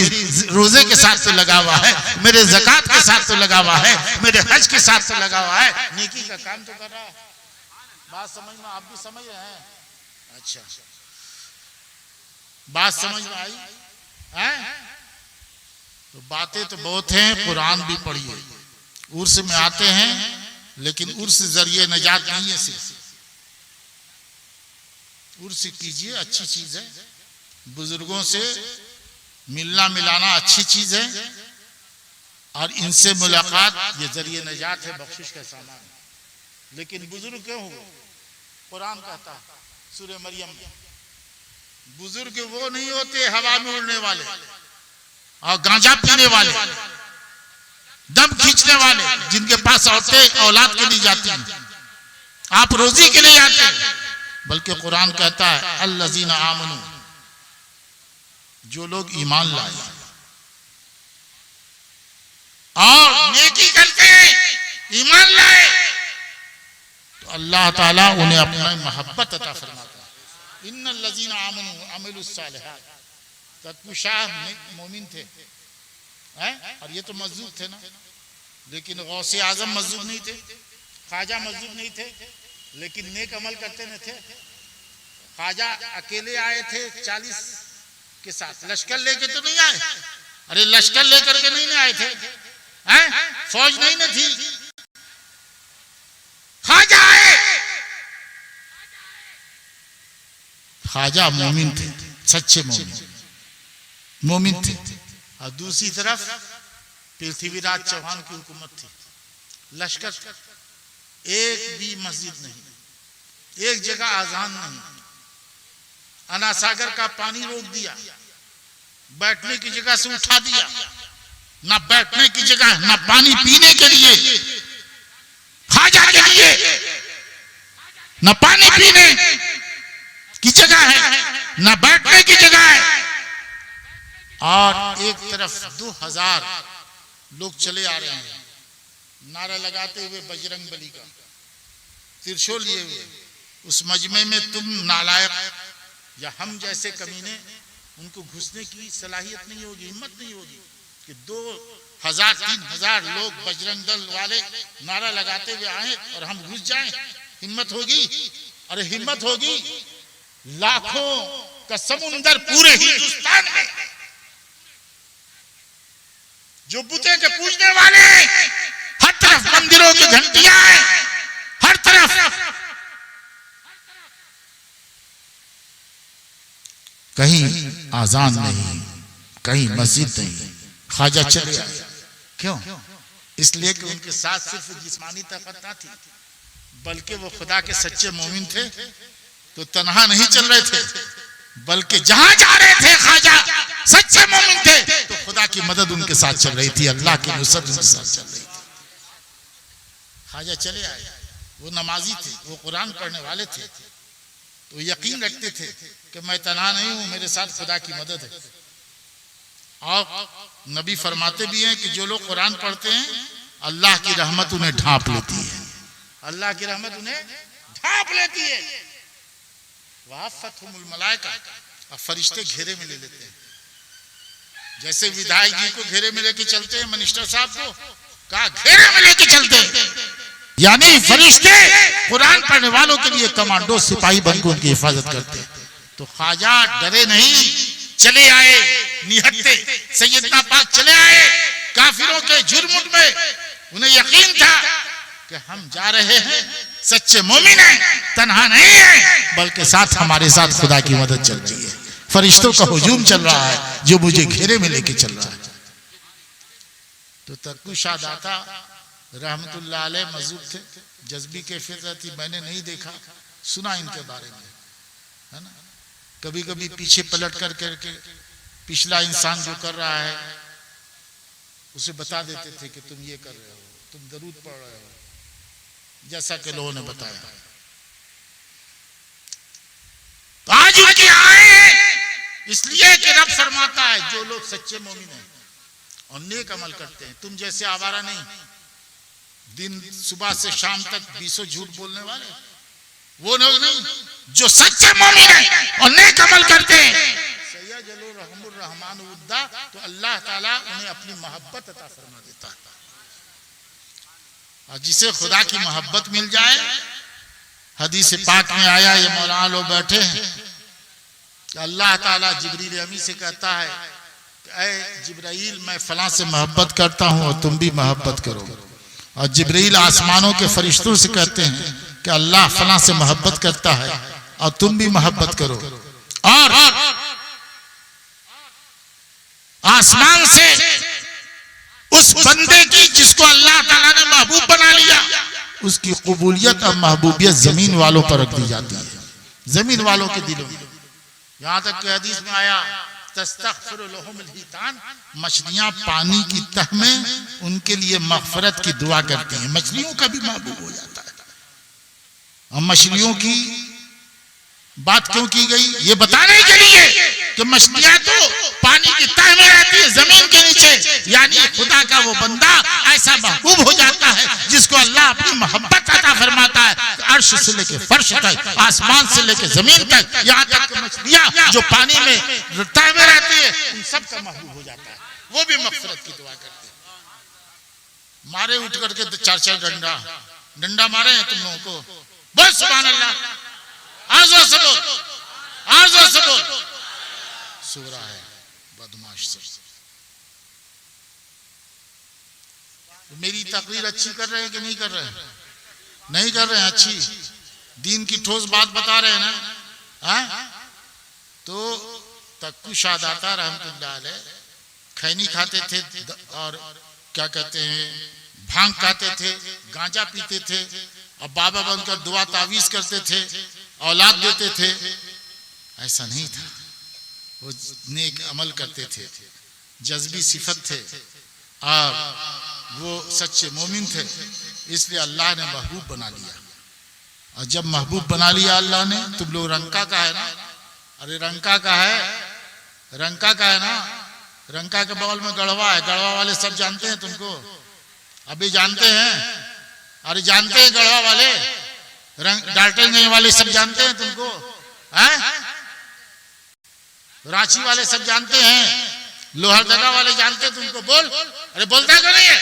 Speaker 1: रोजे के साथ से लगा हुआ है, मेरे ज़कात के साथ से लगा हुआ है, मेरे हज के साथ से लगा हुआ है, नेकी का काम तो कर रहा है। बात समझ में, आप भी समझ रहे हैं? अच्छा, बात समझ में आई है? तो बातें तो बहुत हैं, कुरान भी पढ़िए। उर्स में आते हैं, लेकिन उर्स जरिए नजात नहीं है। सिर्फ उर्स कीजिए, अच्छी चीज है, बुजुर्गों से मिलना मिलाना अच्छी चीज है, और इनसे मुलाकात ये जरिए नजात है, बख्शिश का सामान है। लेकिन बुजुर्ग क्यों हो? कुरान कहता है सूरह मरियम में, बुजुर्ग वो नहीं होते हवा में उड़ने वाले और गांजा पीने वाले, दम खींचने वाले, जिनके पास औरतें औलाद के लिए जाती हैं, आप रोजी के लिए जाते हैं। बल्कि कुरान कहता है अल्लज़ीना आमनू, जो लोग ईमान लाए और नेकी करते हैं, ईमान लाए, तो अल्लाह ताला उन्हें अपना मोहब्बत अता फरमाता है। इन्नल्लज़ीना आमनू अमिलुस सालिहात, तत्पुशाह मोमिन थे, और ये तो मजदूर थे ना। लेकिन गौसे आजम मजदूर नहीं थे, ख्वाजा मजदूर नहीं थे, लेकिन नेक अमल करते न थे। ख्वाजा अकेले आए थे 40 के साथ, लश्कर लेके तो नहीं आए। अरे लश्कर लेकर के नहीं आए थे, फौज नहीं न थी, ख्वाजा आए। ख्वाजा मोमिन थे, सच्चे मोमिन थे। और दूसरी तरफ पृथ्वीराज चौहान की हुकूमत थी, लश्कर, एक भी मस्जिद नहीं, एक जगह आजान नहीं, अनासागर का पानी रोक दिया, बैठने की जगह से उठा दिया, ना बैठने की जगह, ना पानी पीने के लिए ख्वाजा के लिए, ना पानी पीने की जगह है, ना बैठने की जगह है। और एक तरफ 2000 लोग चले आ रहे हैं नारा लगाते हुए बजरंग बली का त्रिशूल लिए हुए। उस मजमे में तुम नालायक या हम जैसे कमीने उनको घुसने की सलाहियत नहीं होगी, हिम्मत नहीं होगी कि 2000-3000 लोग बजरंग दल वाले नारा लगाते हुए आए और हम घुस जाएं। हिम्मत होगी? अरे हिम्मत होगी लाखों का समुंदर पूरे हिंदुस्तान में जो बुते के पूजने वाले, हर तरफ मंदिरों की घंटियां हैं, हर तरफ कहीं आजान नहीं, कहीं मस्जिद नहीं, ख्वाजा चले आए। क्यों? इसलिए कि उनके साथ सिर्फ जिस्मानी ताकत ना थी, बल्कि वो खुदा के सच्चे मोमिन थे। तो तन्हा नहीं चल रहे थे, बल्कि जहां जा रहे थे ख्वाजा सच्चे मोमिन थे तो खुदा की मदद उनके साथ चल रही थी, अल्लाह की नुसरत उनके साथ चल रही थी। ख्वाजा चले आए, वो नमाजी थे, वो कुरान पढ़ने वाले थे, तो यकीन रखते थे कि मैं तन्हा नहीं हूं, मेरे साथ खुदा की मदद है। और नबी फरमाते भी हैं कि जो लोग कुरान पढ़ते हैं अल्लाह की रहमत उन्हें ढांप लेती है, अल्लाह की रहमत उन्हें ढांप लेती है। वहाफतहुमुल मलाइका, और फरिश्ते घेरे में ले लेते हैं। जैसे विधायक जी को घेरे में लेके चलते हैं, मिनिस्टर साहब को कहा घेरे में लेके चलते हैं, यानी फरिश्ते कुरान पढ़ने वालों के लिए कमांडो सिपाही बनकर उनकी हिफाजत करते हैं। तो ख्वाजा डरे नहीं, चले आए निहत्ते। सैयदना पाक चले आए काफिरों के जुर्मुट में। उन्हें यकीन था कि हम जा रहे हैं, सच्चे मोमिन हैं, तन्हा नहीं है, बल्कि साथ हमारे साथ खुदा की मदद चल रही है। फरिश्तों का हुजूम चल रहा है जो मुझे घेरे में लेके चल रहा है। तो तर्कु शादाता रहमतुल्लाह अलैह मौजूद थे, जज्बी कैफियत थी। मैंने नहीं देखा, सुना इनके बारे में, है ना। कभी कभी पीछे पलट करके पिछला इंसान जो कर रहा है उसे बता देते थे कि तुम ये कर रहे हो, तुम दरूद पढ़ रहे हो, जैसा कि लोगों ने बताया। तो आज उनके आए इसलिए कि रब फरमाता है जो लोग सच्चे मोमिन हैं और नेक अमल करते हैं, तुम जैसे आवारा नहीं, दिन सुबह से शाम तक 20 झूठ बोलने वाले, वो लोग नहीं, जो सच्चे मोमिन हैं और नेक अमल करते हैं। सय्यदुल रहमुर रहमान उद्दा, तो अल्लाह ताला उन्हें अपनी मोहब्बत अता फरमा देता है। और जिसे खुदा की मोहब्बत मिल जाए, हदीस पाक में आया, ये मौलाना लोग बैठे हैं, अल्लाह ताला जिब्रील अमी से कहता है कि ऐ जिब्राइल, मैं फलां से मोहब्बत करता हूं और तुम भी मोहब्बत करो। और जिब्रील आसमानों के फरिश्तों से कहते हैं कि अल्लाह फलां से मोहब्बत करता है और तुम भी मोहब्बत करो। और आसमान से उस बंदे की जिसको अल्लाह ताला ने महबूब बना लिया, उसकी कबूलियत और महबूबियत जमीन वालों पर रख दी जाती है, जमीन वालों के दिलों में। यहां तक कि हदीस में आया, तस्तगफिरु लहुमुल हितान, मछलियां पानी की तह में उनके लिए मगफरत की दुआ करती हैं। मछलियों का भी महबूब हो जाता है। और मछलियों की बात क्यों की गई? ये बताने के लिए कि मछलियां तो पानी की तह में रहती है, जमीन के नीचे, यानी खुदा का वो बंदा ऐसा महबूब हो जाता है जिसको अल्लाह अपनी मोहब्बत अता फरमाता है। अर्श से लेके फर्श तक, आसमान से लेके जमीन तक, यहाँ तक कि मछलियां जो पानी में तह में रहती है, उन सब का महबूब हो जाता है। वो भी मगफिरत की दुआ करते हैं। मारे उठ करके 4-4 डंडा मारे हैं तुम लोगों को, बस सुभान अल्लाह, आज़ो से बोल, आज़ो से बोल, सूरा है बदमाश सब। मेरी तकरीर अच्छी कर रहे हैं कि नहीं कर रहे हैं? नहीं कर रहे हैं। अच्छी दीन की ठोस बात बता रहे हैं ना, हाँ? तो तक्कू शादाता रहमतुल्लाह अलैह खैनी खाते थे और क्या कहते हैं, भांग खाते थे, गांजा पीते थे और बाबा बनकर दुआ तावीज करते थे, औलाद देते थे। ऐसा नहीं था, वो नेक अमल करते थे, जज्बी सिफत थे और वो सच्चे मोमिन थे। इसलिए अल्लाह ने महबूब बना लिया। और जब महबूब बना लिया अल्लाह ने, तुम लोग रंका का है ना, अरे रंका का है, रंका का है ना, रंका के बगल में गढ़वा है, गढ़वा वाले सब जानते हैं तुमको, अभी जानते हैं? अरे जानते हैं गढ़वा वाले, डाल्टनगंज वाले सब जानते हैं तुमको, हैं? रांची वाले सब जानते हैं, लोहरदगा वाले जानते हैं तुमको, बोल, अरे बोलता क्यों नहीं है?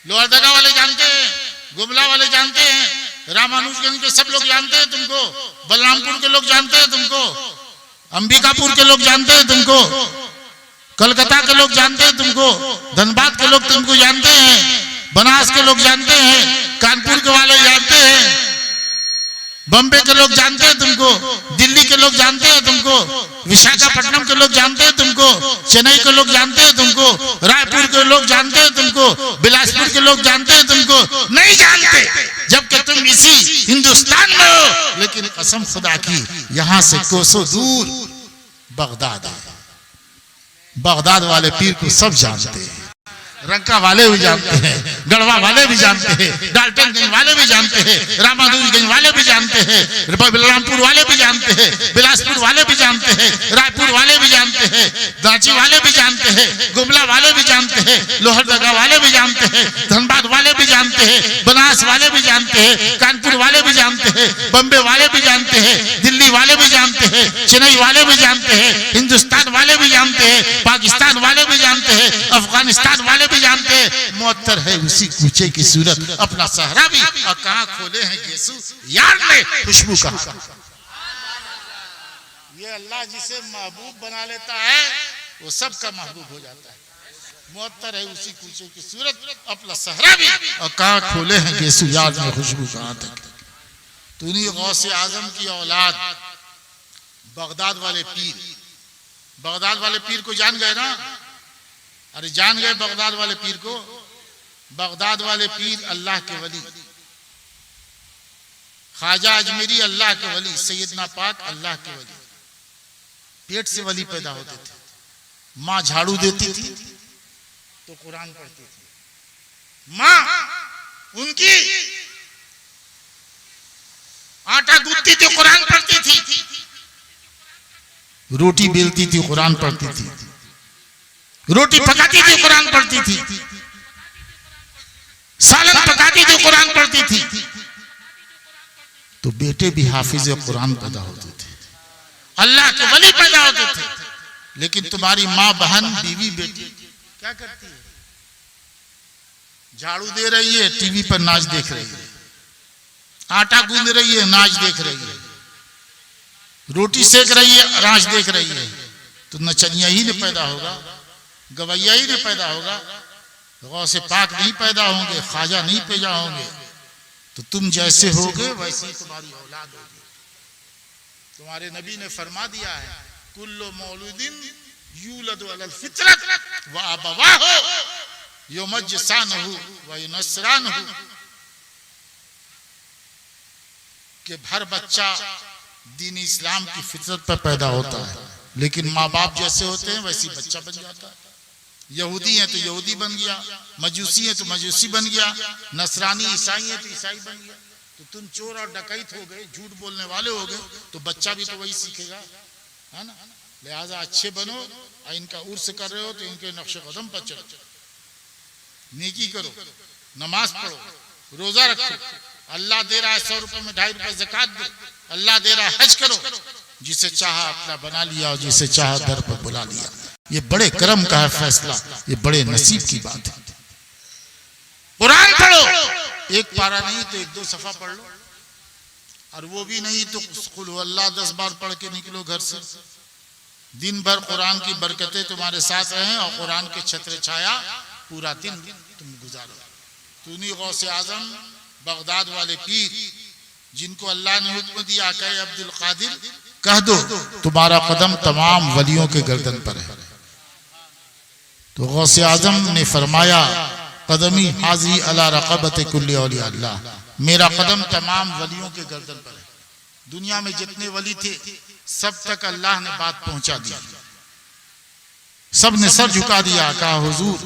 Speaker 1: लोहरदगा वाले जानते हैं, गुमला वाले जानते हैं, रामानुजगंज के सब लोग जानते हैं तुमको, बलरामपुर के लोग जानते हैं तुमको, अंबिकापुर के लोग जानते हैं तुमको, कलकत्ता के लोग जानते हैं तुमको, धनबाद के लोग तुमको जानते हैं, बनास के लोग जानते हैं, कानपुर के वाले जानते हैं, बम्बे के लोग जानते हैं तुमको, दिल्ली के लोग जानते हैं तुमको, विशाखापट्टनम के लोग जानते हैं तुमको, चेन्नई के लोग जानते हैं तुमको, रायपुर के लोग जानते हैं तुमको, बिलासपुर के लोग जानते हैं तुमको, नहीं जानते जबकि तुम इसी हिंदुस्तान में हो। लेकिन कसम खुदा की यहां से कोसों दूर बगदाद है, बगदाद वाले पीर को सब जानते हैं, रंका वाले भी जानते हैं, गढ़वा वाले भी जानते हैं, डाल्टनगंज वाले भी जानते हैं, रामानुजगंज वाले भी जानते हैं, बलरामपुर वाले भी जानते हैं, बिलासपुर वाले भी जानते हैं, रायपुर वाले भी जानते हैं, रांची वाले भी जानते हैं, गुमला वाले भी जानते हैं, लोहरदगा वाले भी जानते हैं, धनबाद वाले भी जानते हैं, बनास वाले भी जानते हैं, कानपुर वाले भी जानते हैं, बम्बे वाले भी जानते हैं, दिल्ली वाले भी जानते हैं, चेन्नई वाले भी जानते हैं, हिंदुस्तान वाले भी जानते हैं, पाकिस्तान वाले भी जानते हैं, अफगानिस्तान वाले भी जानते हैं। मुअत्तर है उसी कूचे की सूरत, अपना सहरा भी, और कहां खोले हैं गेसू यार ने खुशबू का। ये अल्लाह जिसे महबूब बना लेता है वो सबका महबूब हो जाता है। मुअत्तर है उसी कूचे की सूरत, अपना सहरा भी, और कहां खोले हैं गेसू यार ने खुशबू कहां तक। तूने गौसे आजम की औलाद बगदाद वाले पीर, बगदाद वाले पीर को जान गए ना? अरे जान गए बगदाद वाले पीर को? बगदाद वाले पीर अल्लाह के वली, ख्वाजा अजमेरी अल्लाह के वली, सैयदना पाक अल्लाह के वली, पेट से वली पैदा होते थे। माँ झाड़ू देती थी तो कुरान पढ़ती थी, माँ उनकी आटा गूंथती थी कुरान पढ़ती थी, रोटी बेलती थी कुरान पढ़ती थी, रोटी पकाती थी कुरान पढ़ती थी, सालन पकाती थी कुरान पढ़ती थी। तो बेटे भी हाफिज कुरान पैदा होते थे, अल्लाह के वली पैदा होते थे। लेकिन तुम्हारी माँ, बहन, बीवी, बेटी क्या करती है? झाड़ू दे रही है, टीवी पर नाच देख रही है, आटा गूंद रही है, नाच देख रही है, रोटी सेक रही है, नाच देख रही है। तो नचनिया ही ने पैदा होगा, गवैया ही ने पैदा होगा, गौसे पाक नहीं पैदा होंगे, ख्वाजा नहीं पैदा होंगे। तो तुम जैसे होगे वैसे ही तुम्हारी औलाद होगी। तुम्हारे नबी ने फरमा दिया है, कुल्लु मौलूदिन यूलदु अलल फितरत व अबवाहु युमज्जिसानहु व युनस्रानहु, कि हर बच्चा दीन इस्लाम की फितरत पर पैदा होता है, लेकिन माँ बाप जैसे होते हैं वैसे बच्चा बन जाता है। यहूदी है तो यहूदी बन गया, मजूसी है तो मजूसी बन गया, नसरानी ईसाई है तो ईसाई बन गया। तो तुम चोर और डकैत हो गए, झूठ बोलने वाले हो गए, तो बच्चा भी तो वही सीखेगा, है ना? लिहाजा अच्छे बनो, और इनका उर्स कर रहे हो तो इनके नक्शे कदम पर चलो, नेकी करो, नमाज पढ़ो, रोजा रखो, अल्लाह दे रहा है 100 रुपए में 2.5 रुपए ज़कात दो, अल्लाह दे रहा है हज करो, जिसे चाहा अपना बना लिया और जिसे चाहा दर पर बुला लिया। ये बड़े करम का है फैसला, ये बड़े नसीब की बात है। कुरान पढ़ो, एक पारा नहीं तो 1-2 सफा पढ़ लो, और वो भी नहीं तो कुल अल्लाह 10 बार पढ़ के निकलो घर से। दिन भर कुरान की बरकतें तुम्हारे साथ रहें और कुरान के छत्र छाया पूरा दिन तुम गुजारो। तूनी गौसे आजम बगदाद वाले पीर, जिनको अल्लाह ने हुक्म दिया कहे अब्दुल कादिर, कह दो तुम्हारा कदम तमाम वलियों के गर्दन पर है। तो गौसे आजम ने फरमाया, कदमी हाजी अला रक़बत कुल्ली औलिया अल्लाह, मेरा कदम तमाम वलियों के गर्दन पर है। दुनिया में जितने वली थे सब तक अल्लाह ने बात पहुंचा दी, सब ने सर झुका दिया, कहा हुजूर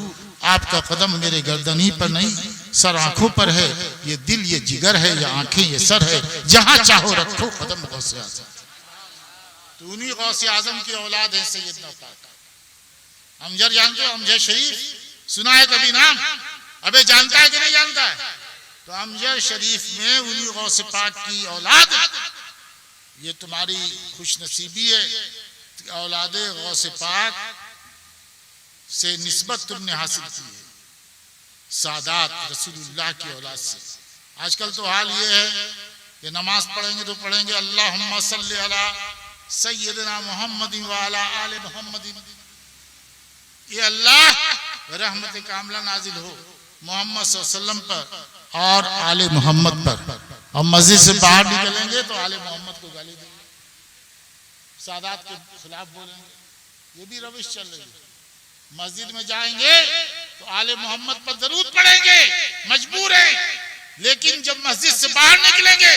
Speaker 1: आपका कदम मेरे गर्दन ही पर नहीं, सर आंखों पर है, ये दिल ये जिगर है, ये आंखें ये सर है, जहां चाहो रखो कदम गौसे आजम। तो उन्हीं गौसे आजम की औलाद है सैयदना पाक। अमजद जानते हो? अमजद शरीफ सुना है कभी नाम? अबे जानता है कि नहीं जानता है? तो अमजद शरीफ में उन्हीं गौसे पाक की औलाद, ये तुम्हारी खुशनसीबी है, औलादे गौसे पाक से निस्बत तुमने हासिल की है, सादात रसूलुल्लाह की औलाद से। आजकल तो हाल ये है कि नमाज पढ़ेंगे तो पढ़ेंगे अल्लाहुम्मा सल्ली अला सय्यदना मुहम्मदिन व अला आले मुहम्मदिन, ये अल्लाह रहमत कामला नाजिल हो मोहम्मद सल्लल्लाहु अलैहि वसल्लम पर और आले मोहम्मद पर। और मस्जिद से बाहर निकलेंगे तो आले मोहम्मद को गाली देंगे, सादात के खिलाफ बोलेंगे, ये भी रविश चल रही है। मस्जिद में जाएंगे तो आले मोहम्मद पर दरूद पढ़ेंगे, मजबूर हैं, लेकिन जब मस्जिद से बाहर निकलेंगे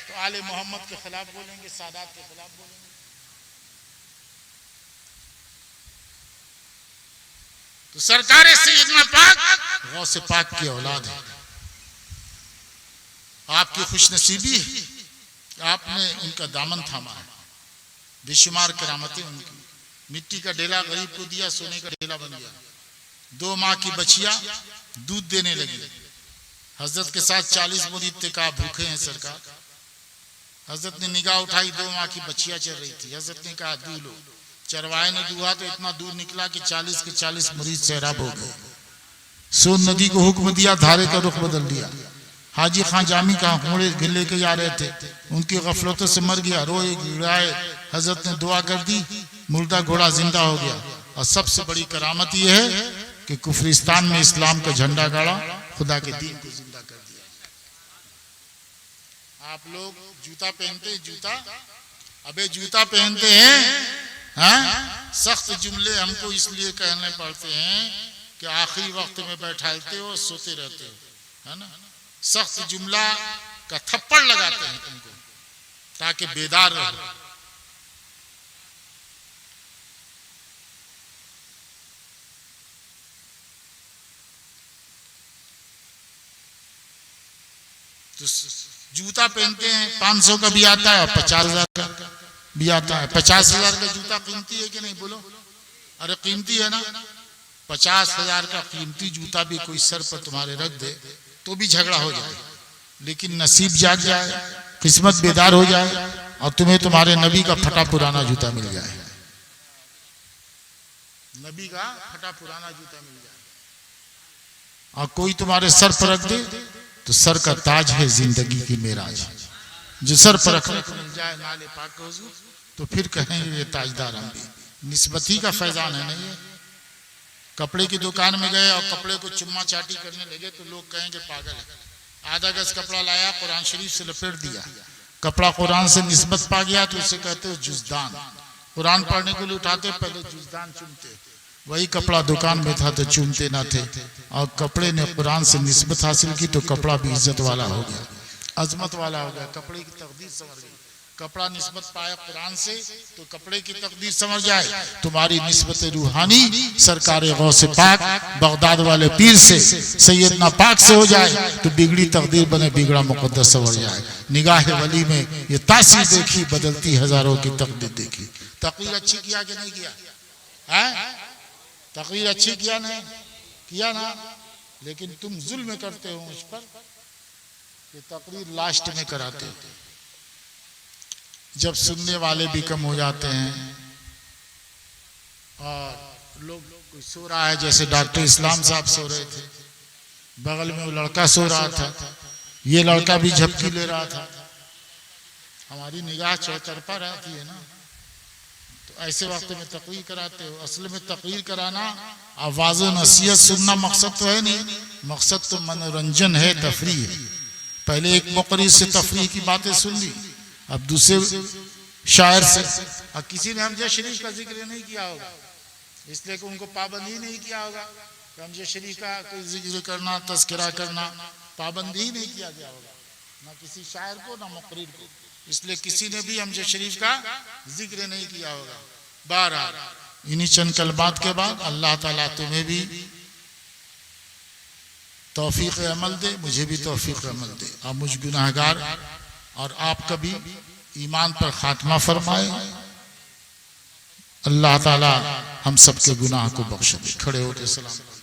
Speaker 1: तो आले मोहम्मद के खिलाफ बोलेंगे, सादात के खिलाफ बोलेंगे। तो सरकार सैयदना पाक गौसे पाक की औलाद है। आपकी खुशनसीबी है, आपने उनका दामन थामा है। बेशुमार करामतें उनकी। मिट्टी का ढेला गरीब को दिया, सोने का ढेला बन गया। 2 माह की बचिया दूध देने लगी। हजरत के साथ 40 मुरीद थे, कहा भूखे हैं सरकार। हजरत ने निगाह उठाई, 2 माह की बचिया चल रही थी। हजरत ने कहा दूध लो। चरवाहे ने दुआ तो इतना दूध निकला कि 40 के 40 मुरीद सैराब हो गए। सोन नदी को हुक्म दिया, धारे का रुख बदल दिया। हाजी खान जामी कहा घोड़े लेके जा रहे थे, उनकी गफलतों से मर गया, रोए गिड़ाए। हजरत ने दुआ कर दी, मुर्दा घोड़ा जिंदा हो गया। और सबसे बड़ी करामत यह है कि कुफरिस्तान में इस्लाम का झंडा गाड़ा, खुदा के दीन को जिंदा कर दिया। आप लोग जूता पहनते हैं, जूता, अबे जूता पहनते हैं, हाँ? सख्त जुमले हमको इसलिए कहने पड़ते हैं कि आखिरी वक्त में बैठालते हो, सोते रहते हो, है ना? सख्त जुमला का थप्पड़ लगाते हैं तुमको ताकि बेदार रहो। तो जूता पहनते हैं, 500 का भी आता है, 50,000 का भी आता है। 50,000 का जूता कीमती है कि नहीं बोलो? अरे कीमती है ना। 50,000 का कीमती जूता भी कोई सर पर तुम्हारे रख दे तो भी झगड़ा हो जाए, लेकिन नसीब जाग जाए, किस्मत बेदार हो जाए और तुम्हें तुम्हारे नबी का फटा पुराना जूता मिल जाए। नबी का फटा पुराना जूता मिल जाए और कोई तुम्हारे सर पर रख दे तो सर का ताज है जिंदगी की मेराज। जो सर पर रखने को मिल जाए नाले पाक के हुजूर तो फिर कहेंगे ये ताजदार हम भी। निस्बती का फैजान है नहीं है। कपड़े की दुकान में गए और कपड़े को चुम्मा चाटी करने लगे तो लोग कहेंगे पागल है। आधा गज कपड़ा लाया, कुरान शरीफ से लपेट दिया, कपड़ा कुरान से निस्बत पा गया तो उसे कहते हो जुज़दान। कुरान पढ़ने के लिए उठाते, पहले जुज़दान चुमते, वही कपड़ा दुकान में था तो चूमते ना थे। और कपड़े ने कुरान से निस्बत हासिल की तो कपड़ा भी इज्जत वाला हो गया, अजमत वाला हो गया। कपड़े की तकदीर समझ गई। कपड़ा निस्बत पाया कुरान से तो कपड़े की तकदीर समझ जाए। तुम्हारी निस्बत रूहानी सरकार गौसे पाक बगदाद वाले पीर से सैयदना पाक से हो जाए तो बिगड़ी तकदीर बने, बिगड़ा मुकद्दस संवर जाए। निगाह वली में ये तासीर देखी, बदलती हजारों की तकदीर देखी। तकदीर अच्छी किया कि नहीं किया है? तकदीर अच्छी किया नहीं किया ना, लेकिन तुम जुल्म करते हो उस पर। ये तकदीर लास्ट में कराते हो जब सुनने वाले भी कम हो जाते हैं और लोग कोई सो रहा है, जैसे डॉक्टर इस्लाम साहब सो रहे थे, बगल में वो लड़का सो रहा था, ये लड़का भी झपकी ले रहा था। हमारी निगाह चौतरफा रहती है ना, तो ऐसे वक्त में तकरीर कराते हो। असल में तकरीर कराना, आवाज़ नसीहत सुनना मकसद तो है नहीं, मकसद तो मनोरंजन है, तफरीह है। पहले एक मुकर्रिर से तफरीह की बातें सुन ली, अब दूसरे शायर से। और किसी ने हमजा शरीफ का जिक्र नहीं किया होगा, इसलिए कि उनको पाबंदी नहीं किया होगा। हमजा शरीफ का कोई जिक्र करना, तस्करा करना पाबंदी ही नहीं किया गया होगा, ना किसी शायर को ना मुकर्रिर को, इसलिए किसी ने भी हमजा शरीफ का जिक्र नहीं किया होगा। बहरहाल इन्हीं चंद कलमात के बाद अल्लाह ताला तुम्हें भी तौफीक अमल दे, मुझे भी तौफीक अमल दे। आप मुझ गुनाहगार और आपका भी ईमान पर खात्मा फरमाए। अल्लाह ताला हम सब के गुनाह को बख्श दे। खड़े होते सलाम।